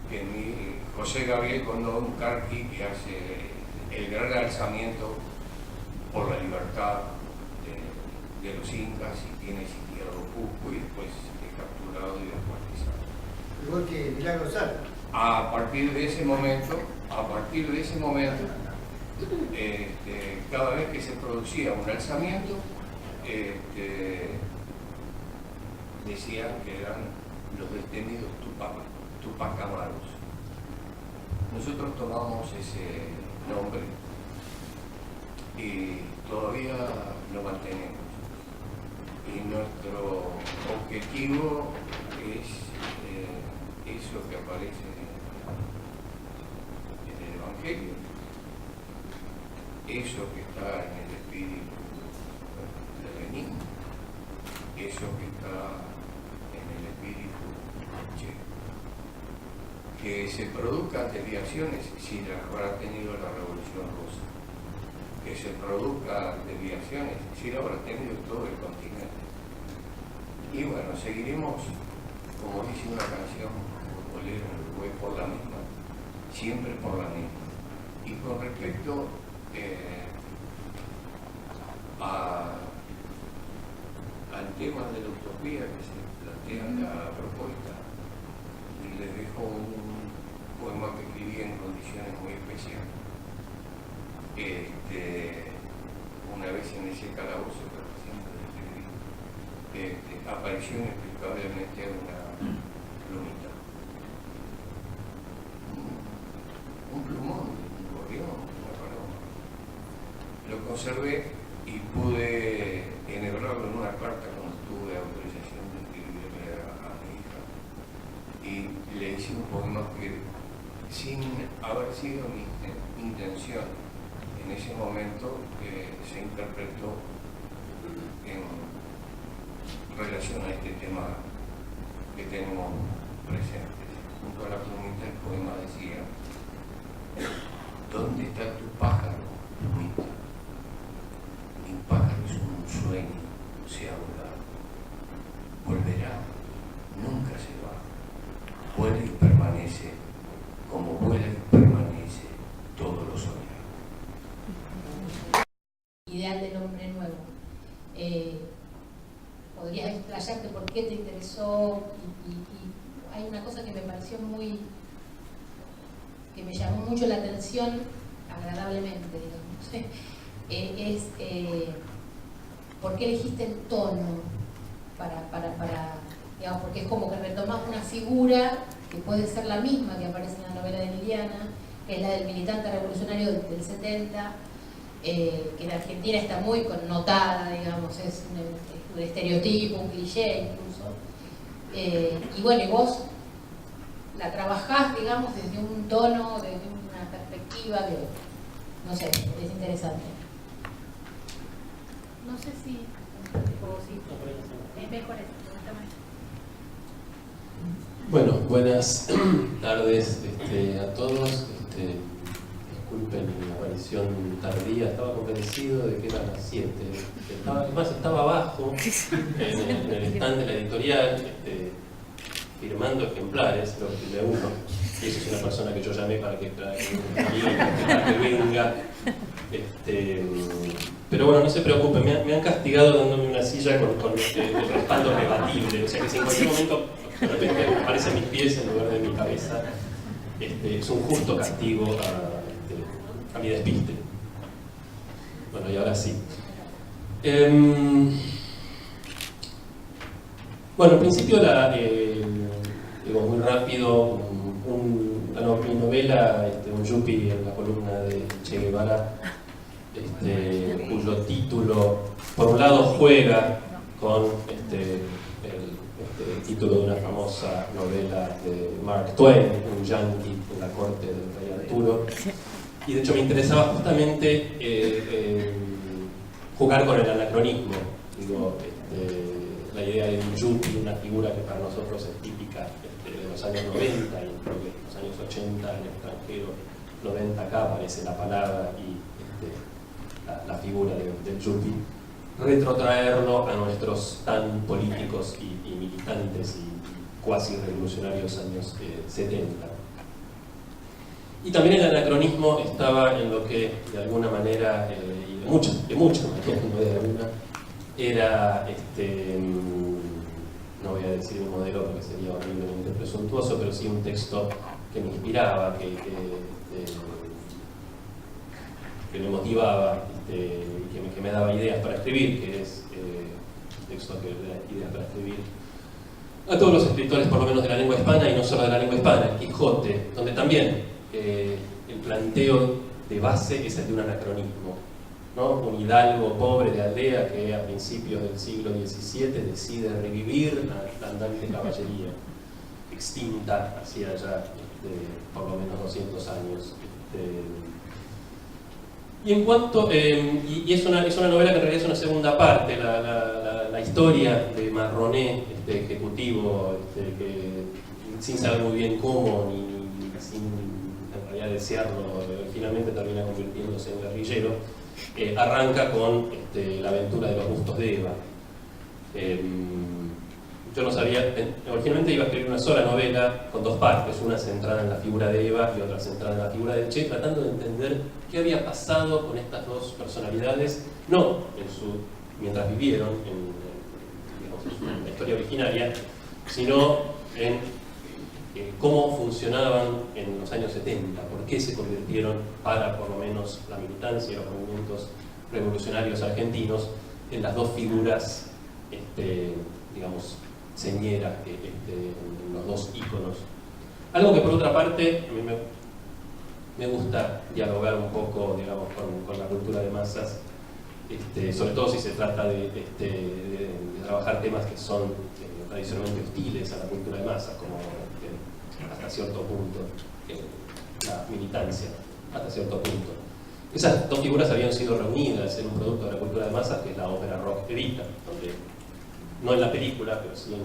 que José Gabriel Condón Carqui, que hace el gran alzamiento por la libertad de los incas y tiene sitiado Cusco y después es capturado y descuartizado. Igual que Milagro Sala. A partir de ese momento, cada vez que se producía un alzamiento, decían que eran los detenidos Tupacamaros. Nosotros tomamos ese nombre y todavía lo mantenemos. Y nuestro objetivo es eso que aparece en el Evangelio, eso que está en el espíritu de Lenin, eso que está en el espíritu de Che. Que se produzcan desviaciones si las habrá tenido la Revolución Rusa, que se produzcan desviaciones si las habrá tenido todo el continente. Y bueno, seguiremos, como dice una canción bolera en Uruguay, por la misma, siempre por la misma. Y con respecto al tema de la utopía que se plantea en la propuesta, les dejo un poema que escribí en condiciones muy especiales. Una vez en ese calabozo que recién describí, apareció inexplicablemente una plumita. Un plumón, un gorrión, una paloma. Lo conservé y pude enhebrarlo en una carta cuando tuve autorización de escribirle a mi hija. Y le hice un poema que, sin haber sido mi intención en ese momento, se interpretó en relación a este tema que tenemos presente. Junto a la plumita el poema decía: ¿dónde está tu pájaro, plumita? Mi pájaro es un sueño, se ha volado. Volverá, nunca se va. Vuela y permanece, como vuela y permanece todo lo soñado. Ideal del hombre nuevo. ¿Podrías explayarte por qué te interesó? Y hay una cosa que me pareció que me llamó mucho la atención, agradablemente, digamos. ¿Por qué elegiste el tono digamos, porque es como que retomás una figura que puede ser la misma que aparece en la novela de Liliana, que es la del militante revolucionario del 70, que en Argentina está muy connotada, digamos, es un estereotipo, un cliché incluso. Y bueno, y vos la trabajás, digamos, desde un tono, desde una perspectiva que, no sé, es interesante. No sé si es mejor eso. Bueno, buenas tardes a todos. disculpen mi aparición tardía, estaba convencido de que eran las 7. Además estaba abajo, en el stand de la editorial, firmando ejemplares, lo que de uno. Y eso es una persona que yo llamé para que venga. Pero bueno, no se preocupen, me han castigado dándome una silla con el respaldo rebatible, o sea que si en cualquier momento de repente aparecen mis pies en lugar de mi cabeza, es un justo castigo a mi despiste. Bueno, y ahora sí. Bueno, en principio, digo muy rápido, mi novela, un yuppie en la columna de Che Guevara, cuyo título, por un lado, juega con el título de una famosa novela de Mark Twain, un yankee en la corte del rey Arturo, y de hecho me interesaba justamente jugar con el anacronismo, digo, la idea de un yuppie, una figura que para nosotros es típica de los años 90 y creo que los años 80 en el extranjero, 90 acá aparece la palabra y la figura del yuppie, retrotraerlo a nuestros tan políticos y militantes y cuasi revolucionarios años 70. Y también el anacronismo estaba en lo que de alguna manera, y de muchas maneras, no de alguna, era, no voy a decir un modelo porque sería horriblemente presuntuoso, pero sí un texto que me inspiraba, que me motivaba, que me daba ideas para escribir, que es un texto que da ideas para escribir a todos los escritores, por lo menos de la lengua hispana, y no solo de la lengua hispana, el Quijote, donde también el planteo de base es el de un anacronismo, ¿no? Un hidalgo pobre de aldea que a principios del siglo XVII decide revivir la andante caballería, extinta hacía ya por lo menos 200 años. Y en cuanto, y es una novela que en realidad es una segunda parte, la historia de Marroné, ejecutivo, que sin saber muy bien cómo, ni sin en realidad desearlo, finalmente termina convirtiéndose en guerrillero, arranca con la aventura de los bustos de Eva. Yo no sabía, originalmente iba a escribir una sola novela con dos partes, una centrada en la figura de Eva y otra centrada en la figura de Che, tratando de entender qué había pasado con estas dos personalidades, no mientras vivieron en la historia originaria, sino en cómo funcionaban en los años 70, por qué se convirtieron, para por lo menos la militancia y los movimientos revolucionarios argentinos, en las dos figuras, digamos, señeras, en los dos íconos. Algo que por otra parte a mí me gusta dialogar un poco, digamos, con la cultura de masas, sobre todo si se trata de trabajar temas que son tradicionalmente hostiles a la cultura de masas, como hasta cierto punto la militancia, hasta cierto punto. Esas dos figuras habían sido reunidas en un producto de la cultura de masas, que es la ópera rock Evita, donde, no en la película, pero sí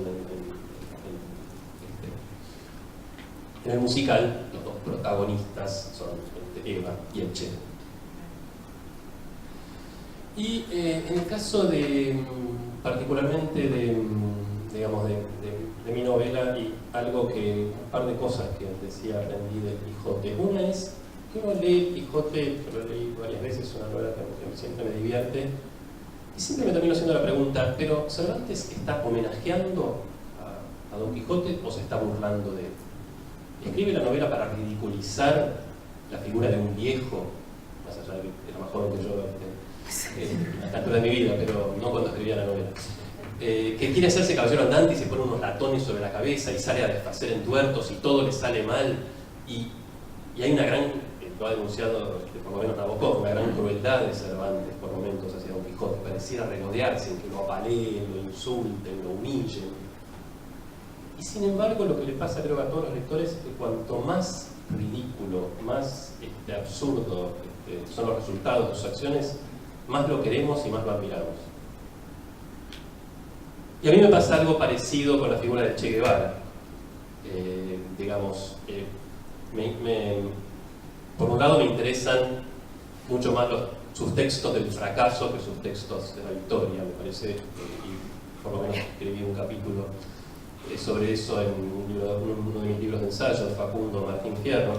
en el musical, los dos protagonistas son Eva y el Che. Y en el caso particularmente de mi novela, y un par de cosas que decía aprendí del Quijote. Una es que uno lee el Quijote, lo leí varias veces, es una novela que siempre me divierte, y siempre me termino haciendo la pregunta, ¿pero Cervantes está homenajeando a Don Quijote o se está burlando de él? ¿Escribe la novela para ridiculizar la figura de un viejo, más allá de que era más joven que yo a esta altura de mi vida, pero no cuando escribía la novela, que quiere hacerse caballero andante y se pone unos latones sobre la cabeza y sale a desfacer en tuertos y todo le sale mal, y hay una gran, lo ha denunciado por lo menos Nabokov, una gran crueldad de Cervantes por momentos hacia Don Quijote, pareciera regodearse en que lo apaleen, lo insulten, lo humillen. Y sin embargo lo que le pasa creo a todos los lectores es que cuanto más ridículo, más absurdo son los resultados de sus acciones, más lo queremos y más lo admiramos. Y a mí me pasa algo parecido con la figura de Che Por un lado me interesan mucho más sus textos del fracaso que sus textos de la victoria, me parece, y por lo menos escribí un capítulo sobre eso en uno de mis libros de ensayo, Facundo Martín Fierro.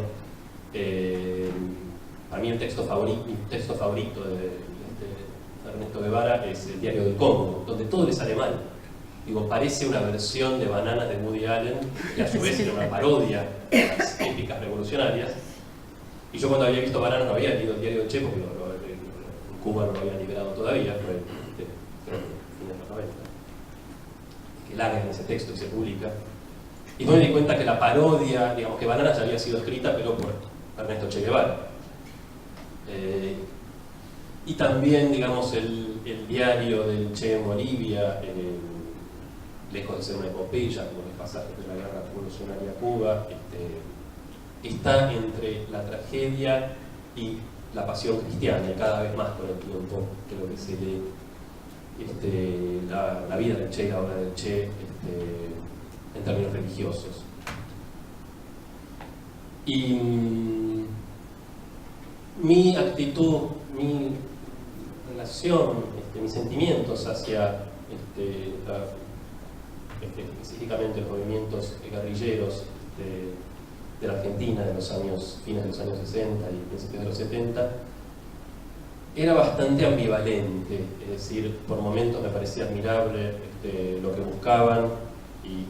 A mí mi texto favorito de Ernesto Guevara es El diario del Congo, donde todo le sale mal. Digo, parece una versión de Bananas de Woody Allen, que a su vez era una parodia de las épicas revolucionarias. Y yo cuando había visto Bananas no había leído El diario del Che, porque en Cuba no lo habían liberado todavía, fue creo que en los 90. Que largan ese texto y se publica. Y no me di cuenta que la parodia, digamos que Bananas ya había sido escrita, pero por Ernesto Che Guevara. Y también, digamos, el diario del Che en Bolivia, lejos de ser una epopeya, como los pasajes de la guerra revolucionaria a Cuba, está entre la tragedia y la pasión cristiana, y cada vez más con el tiempo creo que se lee la vida del Che y la obra del Che en términos religiosos. Y mi actitud, mi relación, mis sentimientos hacia específicamente los movimientos guerrilleros de la Argentina de los años, fines de los años 60 y principios de los 70, era bastante ambivalente, es decir, por momentos me parecía admirable lo que buscaban y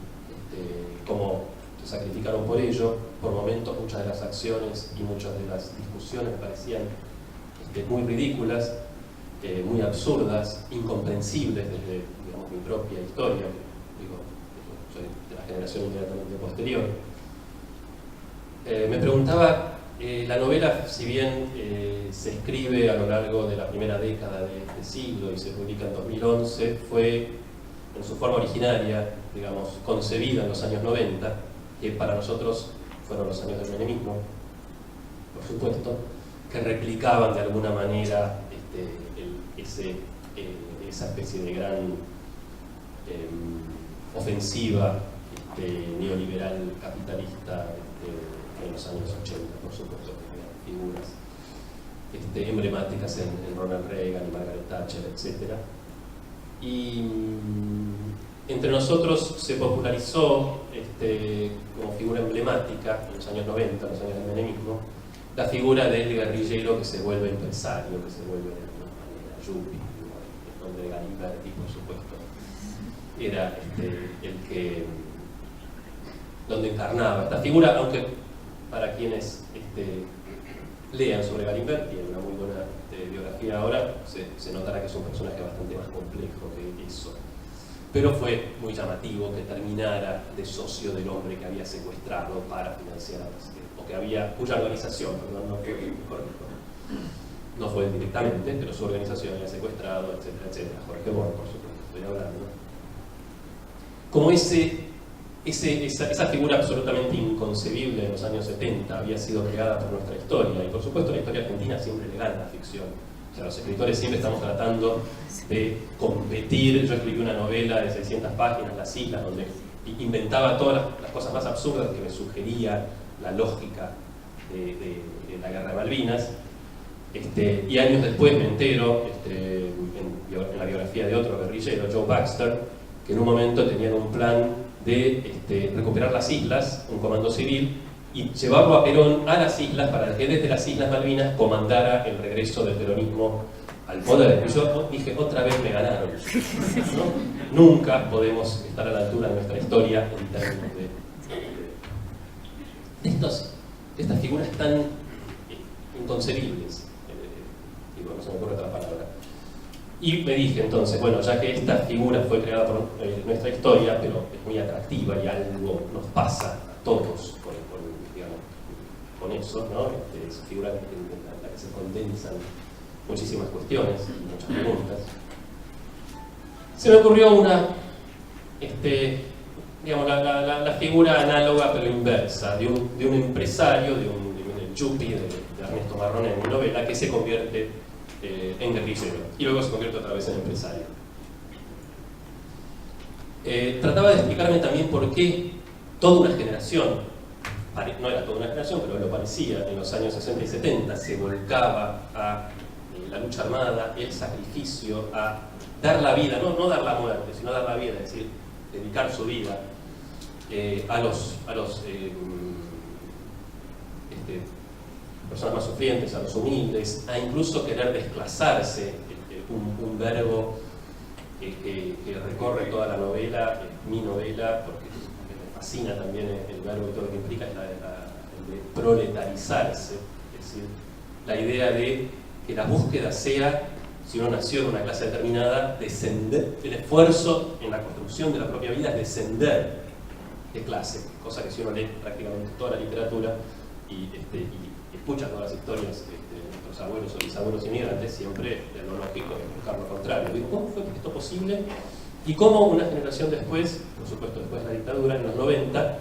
cómo se sacrificaron por ello. Por momentos muchas de las acciones y muchas de las discusiones me parecían muy ridículas, muy absurdas, incomprensibles desde, digamos, mi propia historia. Digo, soy de la generación inmediatamente posterior. Me preguntaba, la novela, si bien se escribe a lo largo de la primera década de este siglo y se publica en 2011, fue en su forma originaria, digamos, concebida en los años 90, que para nosotros fueron los años del menemismo, por supuesto, que replicaban de alguna manera esa especie de gran ofensiva neoliberal capitalista en los años 80, por supuesto, que figuras emblemáticas en Ronald Reagan y Margaret Thatcher, etc. Y entre nosotros se popularizó como figura emblemática en los años 90, los años del menemismo, la figura del guerrillero que se vuelve empresario, que se vuelve de alguna manera yuppie, el nombre de Galimberti, por supuesto, era donde encarnaba esta figura, aunque para quienes lean sobre Galimberti, en una muy buena biografía ahora, se notará que es un personaje bastante más complejo que eso. Pero fue muy llamativo que terminara de socio del hombre que había secuestrado para financiar cuya organización, no fue directamente, pero su organización había secuestrado, etcétera, etcétera. Jorge Born, por supuesto, estoy hablando. Como esa figura absolutamente inconcebible en los años 70 había sido creada por nuestra historia, y por supuesto la historia argentina siempre le gana la ficción. O sea, los escritores siempre estamos tratando de competir. Yo escribí una novela de 600 páginas, Las Islas, donde inventaba todas las cosas más absurdas que me sugería la lógica de la guerra de Malvinas. Y años después me entero, en la biografía de otro guerrillero, Joe Baxter, que en un momento tenían un plan de recuperar las islas, un comando civil, y llevarlo a Perón a las islas para que desde las Islas Malvinas comandara el regreso del peronismo al poder. Y yo dije, otra vez me ganaron, ¿no? Nunca podemos estar a la altura de nuestra historia en términos de estas figuras tan inconcebibles. No se me ocurre otra palabra. Y me dije entonces, bueno, ya que esta figura fue creada por nuestra historia, pero es muy atractiva y algo nos pasa a todos con eso, ¿no? Es una figura en la que se condensan muchísimas cuestiones y muchas preguntas. Se me ocurrió la figura análoga pero inversa, de un empresario, del yuppie de Ernesto Marrone en mi novela, que se convierte en guerrillero y luego se convierte otra vez en empresario. Trataba de explicarme también por qué toda una generación no era toda una generación, pero lo parecía, en los años 60 y 70 se volcaba a la lucha armada, el sacrificio, a dar la vida, no dar la muerte, sino dar la vida, es decir, dedicar su vida a los personas más sufrientes, a los humildes, a incluso querer desplazarse, un verbo que recorre toda la novela, mi novela, porque me fascina también el verbo y todo lo que implica, es el de proletarizarse, es decir, la idea de que la búsqueda sea, si uno nació en una clase determinada, descender, el esfuerzo en la construcción de la propia vida es descender de clase, cosa que si uno lee prácticamente toda la literatura y escucha todas las historias de nuestros abuelos o bisabuelos inmigrantes, siempre lo lógico es buscar lo contrario. Digo, ¿cómo fue esto posible? Y cómo una generación después, por supuesto después de la dictadura, en los 90,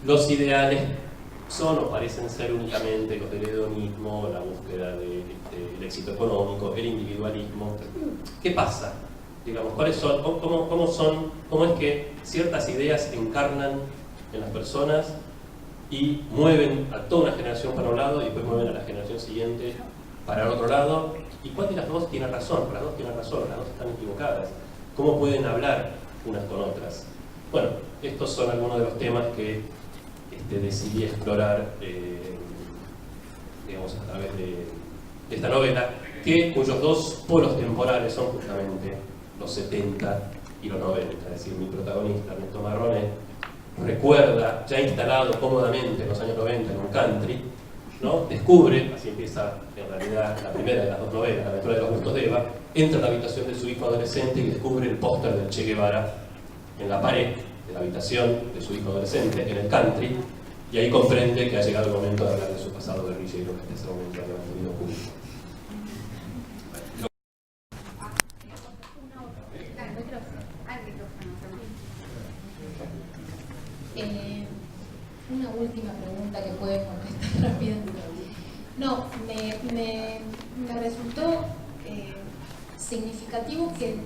los ideales son o parecen ser únicamente los del hedonismo, la búsqueda del éxito económico, el individualismo. ¿Qué pasa? Digamos, ¿cuáles son, cómo es que ciertas ideas encarnan en las personas y mueven a toda una generación para un lado y después mueven a la generación siguiente para el otro lado? ¿Y cuál de las dos tiene razón? Las dos tienen razón, las dos están equivocadas. ¿Cómo pueden hablar unas con otras? Bueno, estos son algunos de los temas que decidí explorar digamos, a través de esta novela, cuyos dos polos temporales son justamente los 70 y los 90. Es decir, mi protagonista, Ernesto Marrone, recuerda, ya instalado cómodamente en los años 90 en un country, ¿no? Descubre, así empieza en realidad la primera de las dos novelas, La aventura de los gustos de Eva, entra a la habitación de su hijo adolescente y descubre el póster del Che Guevara en la pared de la habitación de su hijo adolescente en el country, y ahí comprende que ha llegado el momento de hablar de su pasado guerrillero que hasta ese momento había mantenido oculto. Una última pregunta que puede contestar rápido. No, me resultó significativo que,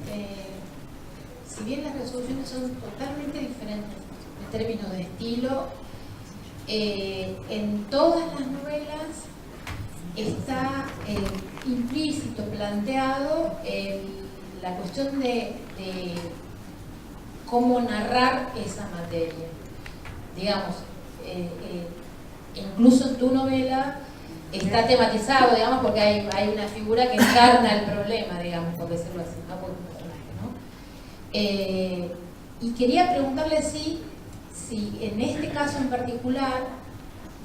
si bien las resoluciones son totalmente diferentes en términos de estilo, en todas las novelas está implícito, planteado la cuestión de cómo narrar esa materia. Digamos, incluso en tu novela está tematizado, digamos, porque hay una figura que encarna el problema, digamos, por decirlo así, ¿no? Por un personaje, ¿no? Y quería preguntarle si en este caso en particular,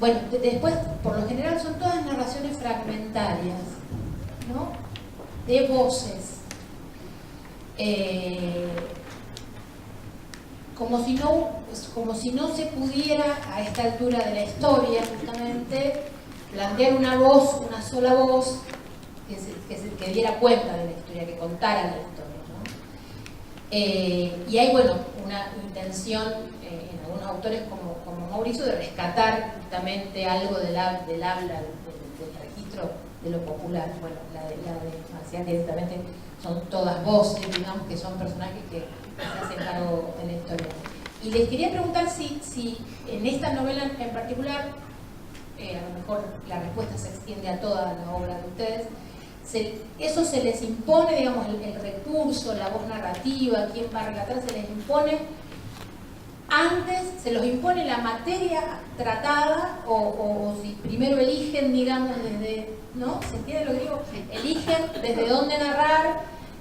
bueno, después, por lo general son todas narraciones fragmentarias, ¿no? De voces. Como si no se pudiera, a esta altura de la historia, justamente, plantear una voz, una sola voz, que diera cuenta de la historia, que contara la historia, ¿no? Y hay, bueno, una intención en algunos autores como Mauricio de rescatar justamente algo del habla, del registro de lo popular. Bueno, la de Marcial directamente son todas voces, digamos, que son personajes que se hacen cargo de la historia. Y les quería preguntar si en esta novela en particular, a lo mejor la respuesta se extiende a toda la obra de ustedes, eso se les impone, digamos, el recurso, la voz narrativa, quién va a relatar, se les impone antes, se los impone la materia tratada, o si primero eligen, digamos, desde, ¿no? ¿Se entiende lo que digo? Eligen desde dónde narrar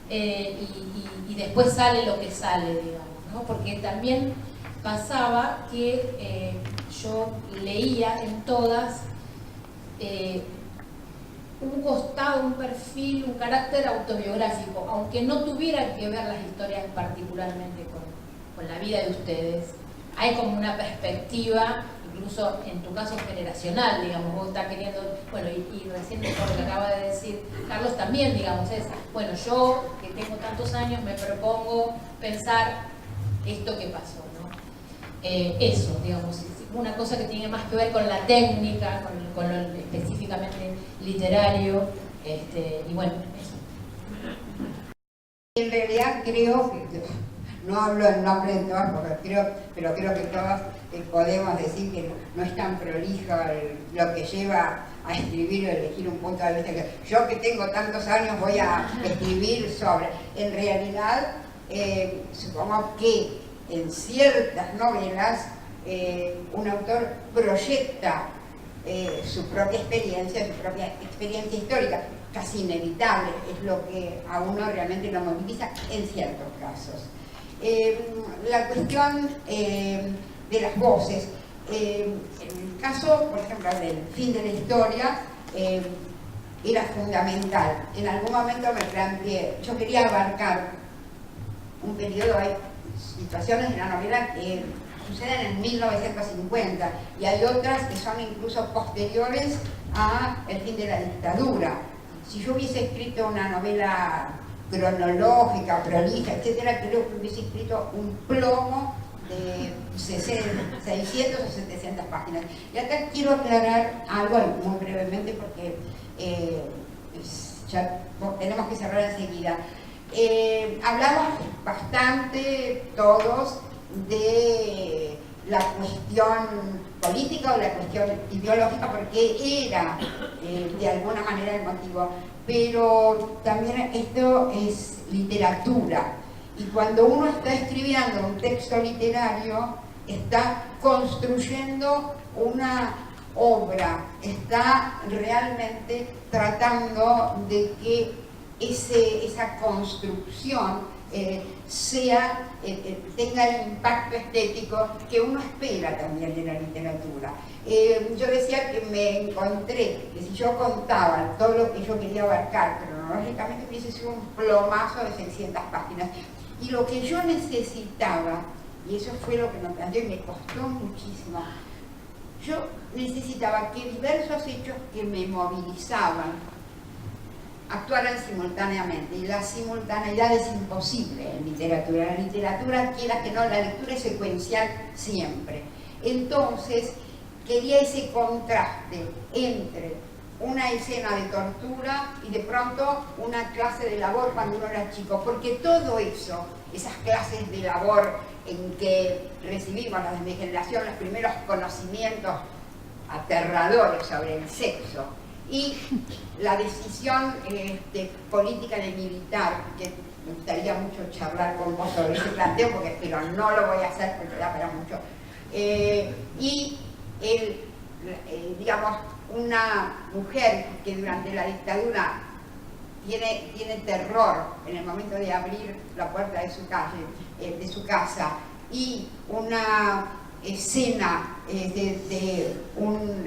y después sale lo que sale, digamos, ¿no? Porque también pasaba que yo leía en todas un costado, un perfil, un carácter autobiográfico, aunque no tuvieran que ver las historias particularmente con la vida de ustedes. Hay como una perspectiva, incluso en tu caso generacional, digamos, vos estás queriendo, bueno, y recién por lo que acaba de decir Carlos también, digamos, es, bueno, yo que tengo tantos años me propongo pensar esto que pasó, ¿no? Eso, digamos, una cosa que tiene más que ver con la técnica, con lo específicamente literario, y bueno, eso. En realidad creo que no hablo en nombre de todas, pero creo que todos podemos decir que no es tan prolijo lo que lleva a escribir o elegir un punto de vista. Yo que tengo tantos años voy a escribir sobre. En realidad, supongo que en ciertas novelas un autor proyecta su propia experiencia histórica, casi inevitable, es lo que a uno realmente lo moviliza en ciertos casos. La cuestión de las voces, en el caso, por ejemplo, del fin de la historia, era fundamental. En algún momento me planteé, yo quería abarcar un periodo, hay situaciones de la novela que suceden en 1950 y hay otras que son incluso posteriores al fin de la dictadura. Si yo hubiese escrito una novela cronológica, prolija, etcétera, creo que hubiese escrito un plomo de 600 o 700 páginas. Y acá quiero aclarar algo muy brevemente porque ya tenemos que cerrar enseguida. Hablamos bastante todos de la cuestión política o la cuestión ideológica porque era de alguna manera el motivo, pero también esto es literatura y cuando uno está escribiendo un texto literario está construyendo una obra, está realmente tratando de que esa construcción tenga el impacto estético que uno espera también de la literatura. Yo decía que me encontré que si yo contaba todo lo que yo quería abarcar cronológicamente hubiese sido un plomazo de 600 páginas y lo que yo necesitaba, y eso fue lo que me planteé y me costó muchísimo, yo necesitaba que diversos hechos que me movilizaban actuaran simultáneamente, y la simultaneidad es imposible en literatura. La literatura, quiera que no, la lectura es secuencial siempre. Entonces, quería ese contraste entre una escena de tortura y de pronto una clase de labor cuando uno era chico, porque todo eso, esas clases de labor en que recibimos las de mi generación los primeros conocimientos aterradores sobre el sexo, y la decisión política de militar, que me gustaría mucho charlar con vos sobre ese planteo, pero no lo voy a hacer porque da para mucho, y digamos, una mujer que durante la dictadura tiene terror en el momento de abrir la puerta de su casa, y una escena de un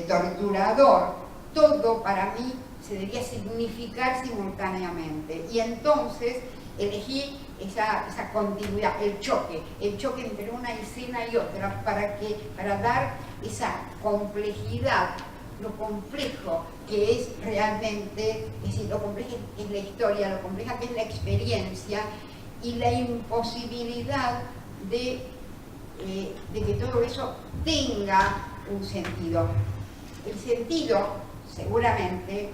torturador, todo para mí se debía significar simultáneamente. Y entonces elegí esa continuidad, el choque entre una escena y otra para dar esa complejidad, lo complejo que es realmente, es decir, lo compleja que es la historia, lo compleja que es la experiencia y la imposibilidad de que todo eso tenga un sentido. El sentido seguramente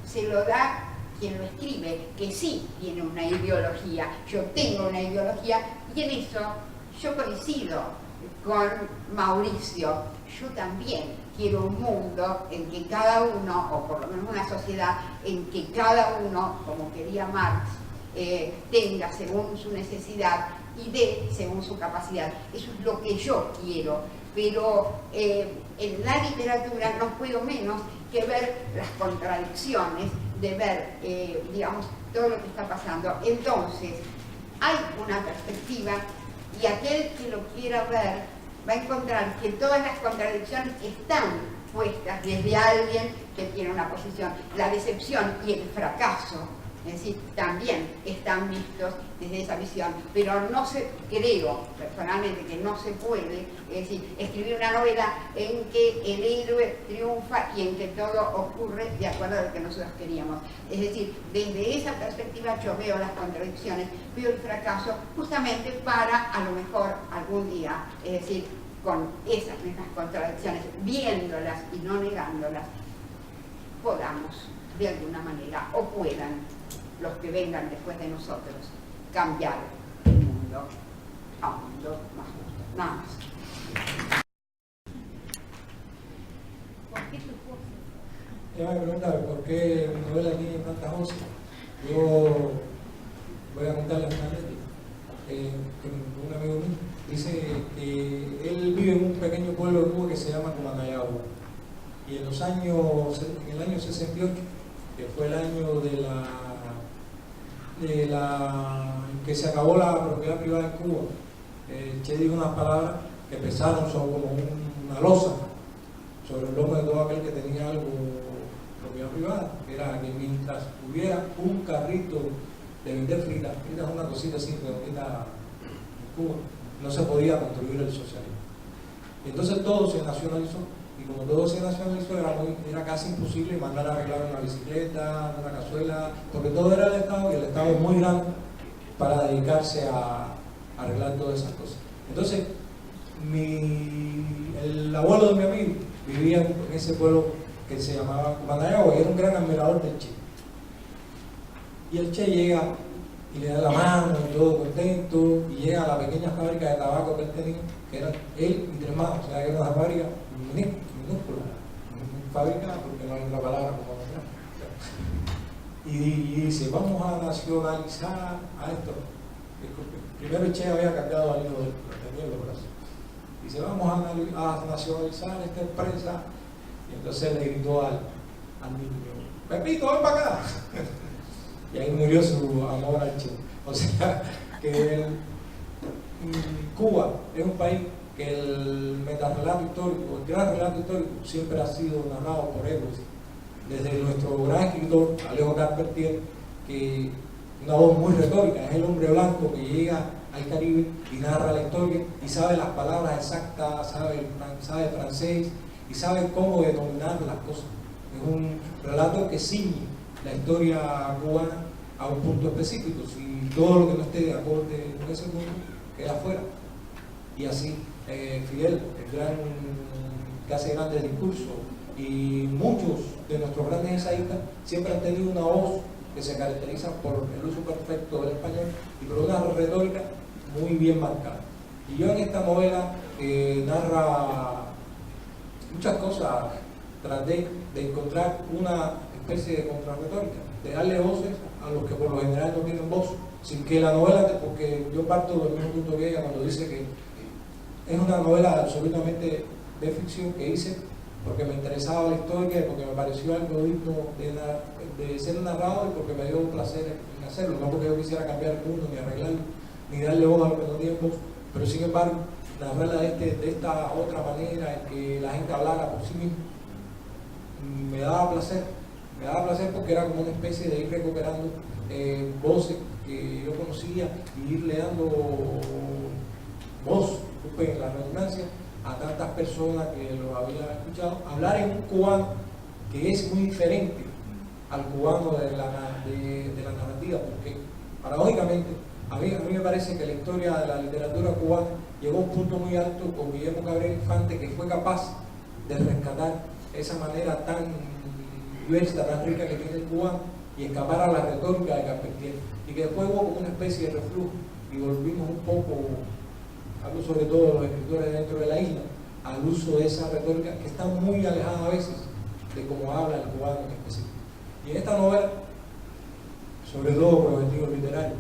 se lo da quien lo escribe, que sí tiene una ideología. Yo tengo una ideología y en eso yo coincido con Mauricio. Yo también quiero un mundo en que cada uno, o por lo menos una sociedad en que cada uno, como quería Marx, tenga según su necesidad y dé según su capacidad. Eso es lo que yo quiero, pero en la literatura no puedo menos que ver las contradicciones, de ver, digamos, todo lo que está pasando. Entonces, hay una perspectiva y aquel que lo quiera ver va a encontrar que todas las contradicciones están puestas desde alguien que tiene una posición. La decepción y el fracaso, es decir, también están vistos desde esa visión, pero creo personalmente que no se puede, es decir, escribir una novela en que el héroe triunfa y en que todo ocurre de acuerdo a lo que nosotros queríamos. Es decir, desde esa perspectiva yo veo las contradicciones, veo el fracaso, justamente para a lo mejor algún día, es decir, con esas mismas contradicciones, viéndolas y no negándolas, podamos de alguna manera, o puedan los que vengan después de nosotros, cambiar el mundo. Nada más. Ella me pregunta por qué mi novela tiene tantas voces. Yo voy a contarle una anécdota que un amigo mío dice que él vive en un pequeño pueblo de Cuba que se llama Cumanayagua. Y en el año 68, que fue el año que se acabó la propiedad privada en Cuba, Che dijo unas palabras que pesaron como una losa sobre el lomo de todo aquel que tenía algo propiedad privada, que era que mientras hubiera un carrito de vender fritas es una cosita así redondita en Cuba, no se podía construir el socialismo. Y entonces todo se nacionalizó, y como todo se nacionalizó era casi imposible mandar a arreglar una bicicleta, una cazuela, porque todo era del Estado y el Estado es muy grande para dedicarse a arreglar todas esas cosas. Entonces, el abuelo de mi amigo vivía en ese pueblo que se llamaba Cumanayagua y era un gran admirador del Che. Y el Che llega y le da la mano, todo contento, y llega a la pequeña fábrica de tabaco que él tenía, que era él y 3 manos, o sea, que era una fábrica minúscula, fábrica porque no hay una palabra como nombrar. Y dice, vamos a nacionalizar a esto. Primero el Che había cambiado al hijo del brazo. Dice, vamos a nacionalizar esta empresa. Y entonces le gritó al niño, Pepito, ven para acá. Y ahí murió su amor al Che. O sea, que Cuba es un país que el metarrelato histórico, el gran relato histórico, siempre ha sido narrado por héroes. Desde nuestro gran escritor, Alejo Carpentier, que una voz muy retórica, es el hombre blanco que llega al Caribe y narra la historia y sabe las palabras exactas, sabe francés y sabe cómo denominar las cosas. Es un relato que ciñe la historia cubana a un punto específico. Si todo lo que no esté de acuerdo con ese punto queda fuera. Y así, Fidel, el gran que hace grandes discursos, y muchos de nuestros grandes ensayistas siempre han tenido una voz que se caracteriza por el uso perfecto del español y por una retórica muy bien marcada. Y yo en esta novela narra muchas cosas, traté de encontrar una especie de contrarretórica, de darle voces a los que por lo general no tienen voz, sin que la novela, porque yo parto del mismo punto que ella cuando dice que es una novela absolutamente de ficción que hice porque me interesaba la historia, porque me pareció algo digno de ser narrado y porque me dio un placer en hacerlo, no porque yo quisiera cambiar el mundo, ni arreglarlo, ni darle voz a lo que no tiene voz, pero sin embargo, narrarla de esta otra manera, en que la gente hablara por sí misma, me daba placer porque era como una especie de ir recuperando voces que yo conocía y irle dando voz, disculpen la redundancia, a tantas personas que lo habían escuchado, hablar en un cubano que es muy diferente al cubano de la narrativa, porque paradójicamente a mí me parece que la historia de la literatura cubana llegó a un punto muy alto con Guillermo Cabrera Infante, que fue capaz de rescatar esa manera tan diversa, tan rica que tiene el cubano y escapar a la retórica de Carpentier, y que después hubo como una especie de reflujo y volvimos un poco, hablo sobre todo de los escritores dentro de la isla, al uso de esa retórica que está muy alejada a veces de cómo habla el cubano en específico. Y en esta novela, sobre todo por objetivos literarios,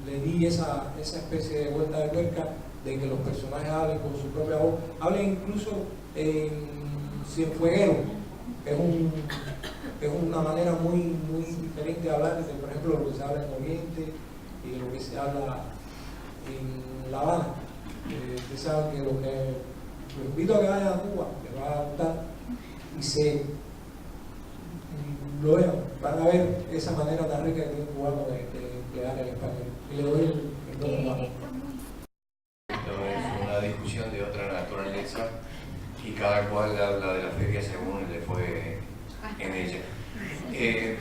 le di esa especie de vuelta de tuerca de que los personajes hablen con su propia voz, hablen incluso en Cienfueguero, que es una manera muy diferente de hablar, desde, por ejemplo, lo que se habla en Oriente y de lo que se habla en La Habana. Ustedes saben que los invito a que vayan a Cuba, les va a gustar y lo vean, van a ver esa manera tan rica que tiene un cubano de emplear el español. Y le doy el tono más. Esto es una discusión de otra naturaleza y cada cual habla de la feria según le fue en ella.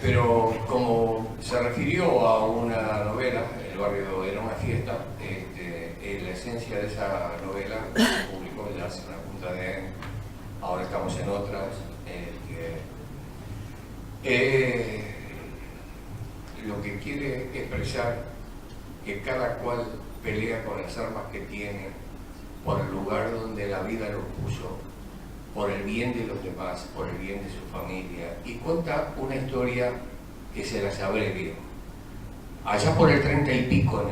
Pero como se refirió a una novela, El barrio era una fiesta, la esencia de esa novela se publicó ya hace una punta de años, ahora estamos en otras. Lo que quiere expresar que cada cual pelea con las armas que tiene, por el lugar donde la vida lo puso, por el bien de los demás, por el bien de su familia, y cuenta una historia que se las abrevio. Allá por el 30 y pico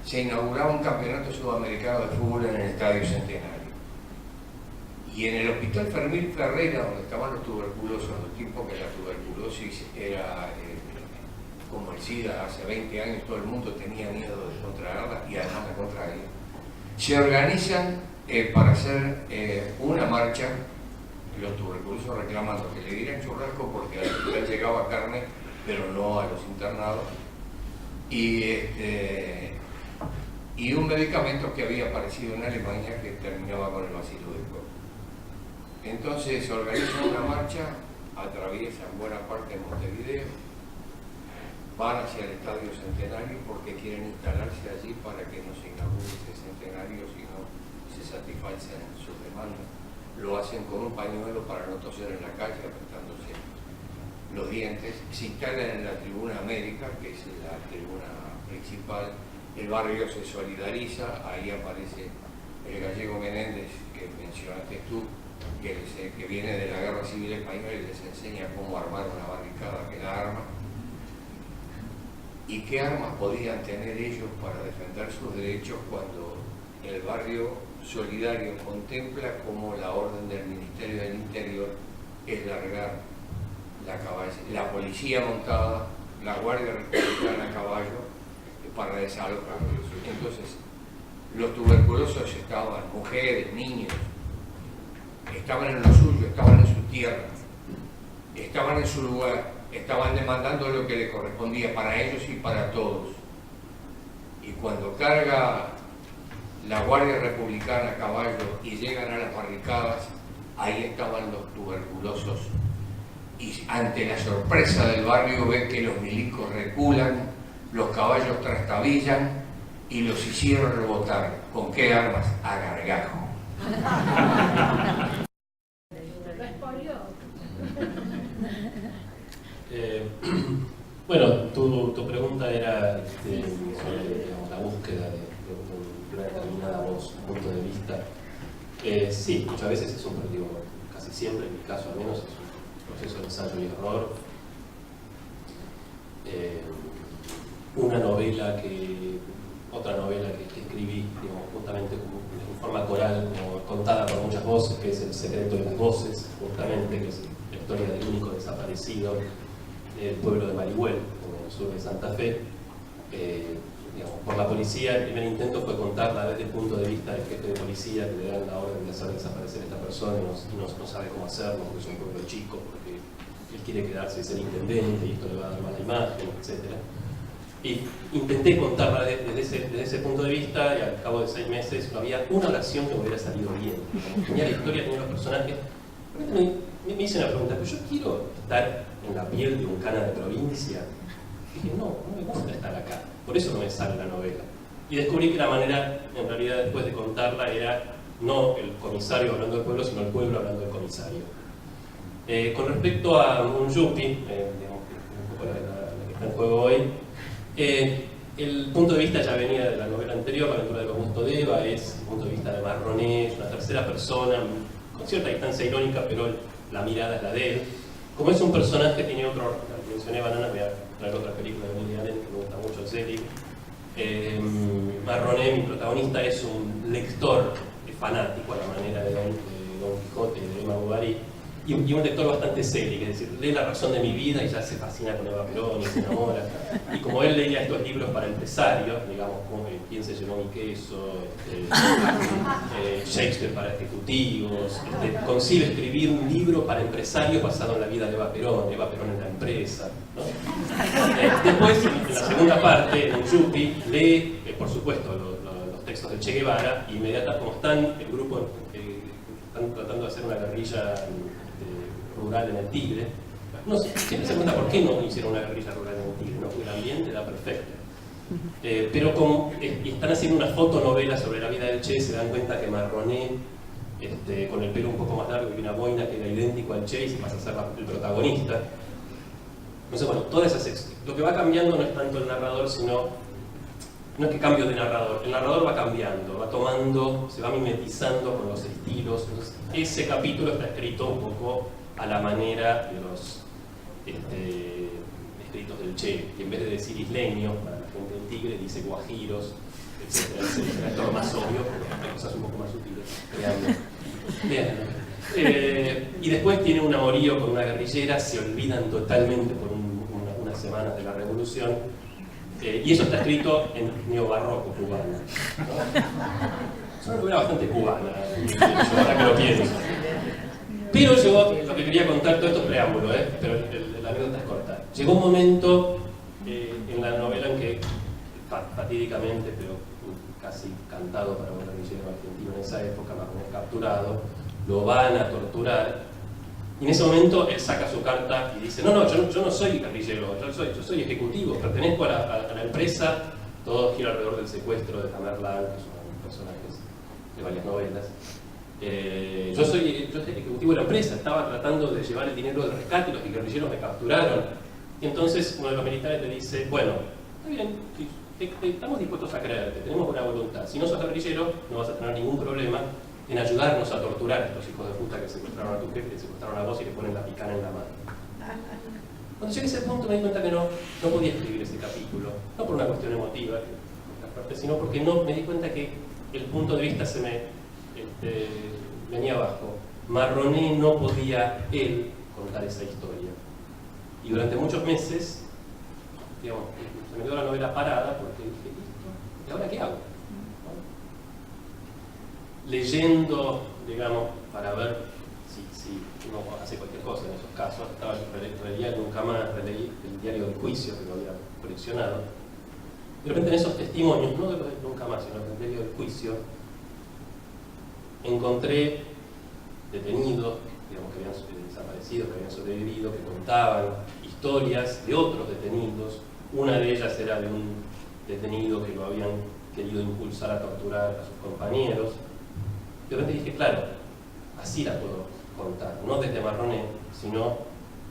se inauguraba un campeonato sudamericano de fútbol en el Estadio Centenario. Y en el Hospital Fermín Ferreira, donde estaban los tuberculosos, los tiempos que la tuberculosis era como el SIDA hace 20 años, todo el mundo tenía miedo de contraerla y además la contraía. Se organizan para hacer una marcha, los tuberculosos reclamando que le dieran churrasco porque al hospital llegaba carne, pero no a los internados, y un medicamento que había aparecido en Alemania que terminaba con el bacilo del COVID. Entonces se organiza una marcha, atraviesan buena parte de Montevideo, van hacia el Estadio Centenario porque quieren instalarse allí para que no se inaugure ese centenario, sino se satisfacen sus demandas. Lo hacen con un pañuelo para no toser en la calle, apretándose los dientes. Se instalan en la Tribuna América, que es la tribuna principal. El barrio se solidariza, ahí aparece el gallego Menéndez, que mencionaste tú, que viene de la Guerra Civil Española y les enseña cómo armar una barricada que la arma. ¿Y qué armas podían tener ellos para defender sus derechos cuando el barrio solidario contempla como la orden del Ministerio del Interior es largar la policía montada, la Guardia Republicana a caballo para desalojarlos? Entonces, los tuberculosos estaban, mujeres, niños, estaban en lo suyo, estaban en su tierra, estaban en su lugar, estaban demandando lo que le correspondía para ellos y para todos. Y cuando carga la Guardia Republicana a caballo y llegan a las barricadas, ahí estaban los tuberculosos. Y ante la sorpresa del barrio ven que los milicos reculan, los caballos trastabillan y los hicieron rebotar. ¿Con qué armas? A gargajo. Bueno, tu pregunta era sobre, digamos, la búsqueda de una determinada voz, punto de vista. Sí, muchas veces es un digo, casi siempre, en mi caso al menos, es un proceso de ensayo y error. Otra novela que escribí, digamos, justamente en forma coral, como contada por muchas voces, que es El secreto de las voces, justamente, que es la historia del único desaparecido del pueblo de Marihuel, en el sur de Santa Fe. Digamos, por la policía, el primer intento fue contarla desde el punto de vista del jefe de policía, que le dan la orden de hacer desaparecer a esta persona y no sabe cómo hacerlo, porque es un pueblo chico, porque él quiere quedarse y ser intendente y esto le va a dar mala imagen, etc. Y intenté contarla desde ese punto de vista, y al cabo de 6 meses no había una oración que me hubiera salido bien. Tenía la historia, tenía los personajes. Me hice una pregunta, pero yo quiero estar en la piel de un cana de provincia. Dije, no me gusta estar acá, por eso no me sale la novela. Y descubrí que la manera, en realidad, después de contarla, era no el comisario hablando del pueblo, sino el pueblo hablando del comisario. Con respecto a un yuppie, digamos, un poco la que está en juego hoy, el punto de vista ya venía de la novela anterior, La aventura de Augusto Deva, es el punto de vista de Marroné, es una tercera persona, con cierta distancia irónica, pero la mirada es la de él. Como es un personaje, tiene otro, mencioné Banana, voy a traer otra película de Woody Allen que me gusta mucho, Zelig. Marroné, mi protagonista, es un lector fanático a la manera de Don Quijote, de Emma Bovary, y un lector bastante Zelig, es decir, lee La razón de mi vida y ya se fascina con Eva Perón y se enamora. Y como él leía estos libros para empresarios, digamos, como Quién se llenó mi queso, Shakespeare para ejecutivos, concibe escribir un libro para empresarios basado en la vida de Eva Perón en la empresa, ¿no? Después, en la segunda parte, en Yuppie, lee, por supuesto, los textos de Che Guevara, y inmediatamente, como están el grupo están tratando de hacer una guerrilla rural en el Tigre, no sé, siempre se pregunta por qué no hicieron una guerrilla rural en el Tigre, ¿no? Porque el ambiente da perfecto. Pero como están haciendo una fotonovela sobre la vida del Che, se dan cuenta que Marroné, con el pelo un poco más largo y una boina que era idéntico al Che, y se pasa a ser el protagonista. Entonces, bueno, todas esas lo que va cambiando no es tanto el narrador, sino, no es que cambio de narrador, el narrador va cambiando, va tomando, se va mimetizando con los estilos. Entonces, ese capítulo está escrito un poco a la manera de los escritos del Che, que en vez de decir isleño, para la gente del Tigre, dice guajiros, etcétera, etcétera. Esto es más obvio, pero hay cosas un poco más sutiles. Bien. Y después tiene un amorío con una guerrillera, se olvidan totalmente por unas semanas de la revolución, y eso está escrito en neobarroco cubano, ¿no? Es una novela bastante cubana, ahora que lo pienso. Pero llegó, lo que quería contar, todo esto es preámbulo, pero la anécdota es corta. Llegó un momento en la novela en que, fatídicamente, pero casi cantado para un guerrillero argentino en esa época, Marronés capturado, lo van a torturar, y en ese momento él saca su carta y dice, no, yo no soy guerrillero, yo soy ejecutivo, pertenezco a la empresa. Todo gira alrededor del secuestro de Tamerlán, que son personajes de varias novelas. Yo soy ejecutivo de la empresa, estaba tratando de llevar el dinero del rescate y los guerrilleros me capturaron. Y entonces uno de los militares le dice, bueno, está bien, estamos dispuestos a creerte, tenemos buena voluntad. Si no sos guerrillero, no vas a tener ningún problema en ayudarnos a torturar a estos hijos de puta que secuestraron a tu jefe, que secuestraron a vos y le ponen la picana en la mano. Cuando llegué a ese punto me di cuenta que no podía escribir ese capítulo, no por una cuestión emotiva, sino porque me di cuenta que el punto de vista se me venía abajo. Marronés no podía él contar esa historia. Y durante muchos meses, digamos, se me quedó la novela parada porque dije, listo, ¿y ahora qué hago? Leyendo, digamos, para ver si uno hace cualquier cosa en esos casos. Releía Nunca Más, releí el diario del juicio que lo había coleccionado. De repente en esos testimonios, no de Nunca Más, sino del diario del juicio, encontré detenidos, digamos, que habían desaparecido, que habían sobrevivido, que contaban historias de otros detenidos. Una de ellas era de un detenido que lo habían querido impulsar a torturar a sus compañeros. De repente dije, claro, así la puedo contar, no desde Marronés, sino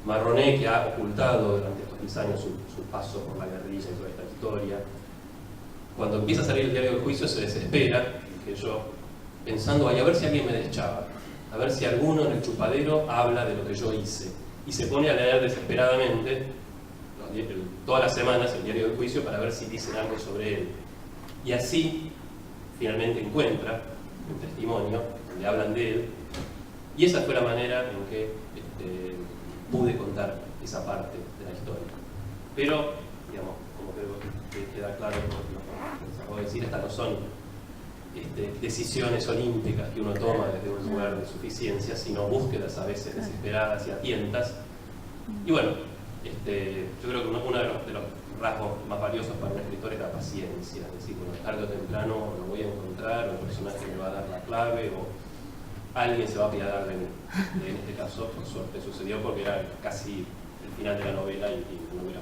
Marronés, que ha ocultado durante estos 10 años su paso por la guerrilla y toda esta historia. Cuando empieza a salir el diario del juicio se desespera, que yo, pensando, ay, a ver si alguien me deschaba, a ver si alguno en el chupadero habla de lo que yo hice, y se pone a leer desesperadamente todas las semanas el diario del juicio para ver si dicen algo sobre él. Y así finalmente encuentra un testimonio donde hablan de él, y esa fue la manera en que pude contar esa parte de la historia. Pero, digamos, como creo que queda claro por lo que acabo de decir, estas no son decisiones olímpicas que uno toma desde un lugar de suficiencia, sino búsquedas a veces desesperadas y a tientas. Y bueno, yo creo que uno de los rasgos más valiosos para un escritor es la paciencia, es decir, bueno, tarde o temprano lo voy a encontrar, o el personaje me va a dar la clave, o alguien se va a apiadar de mí. En este caso, por suerte, sucedió porque era casi el final de la novela y no me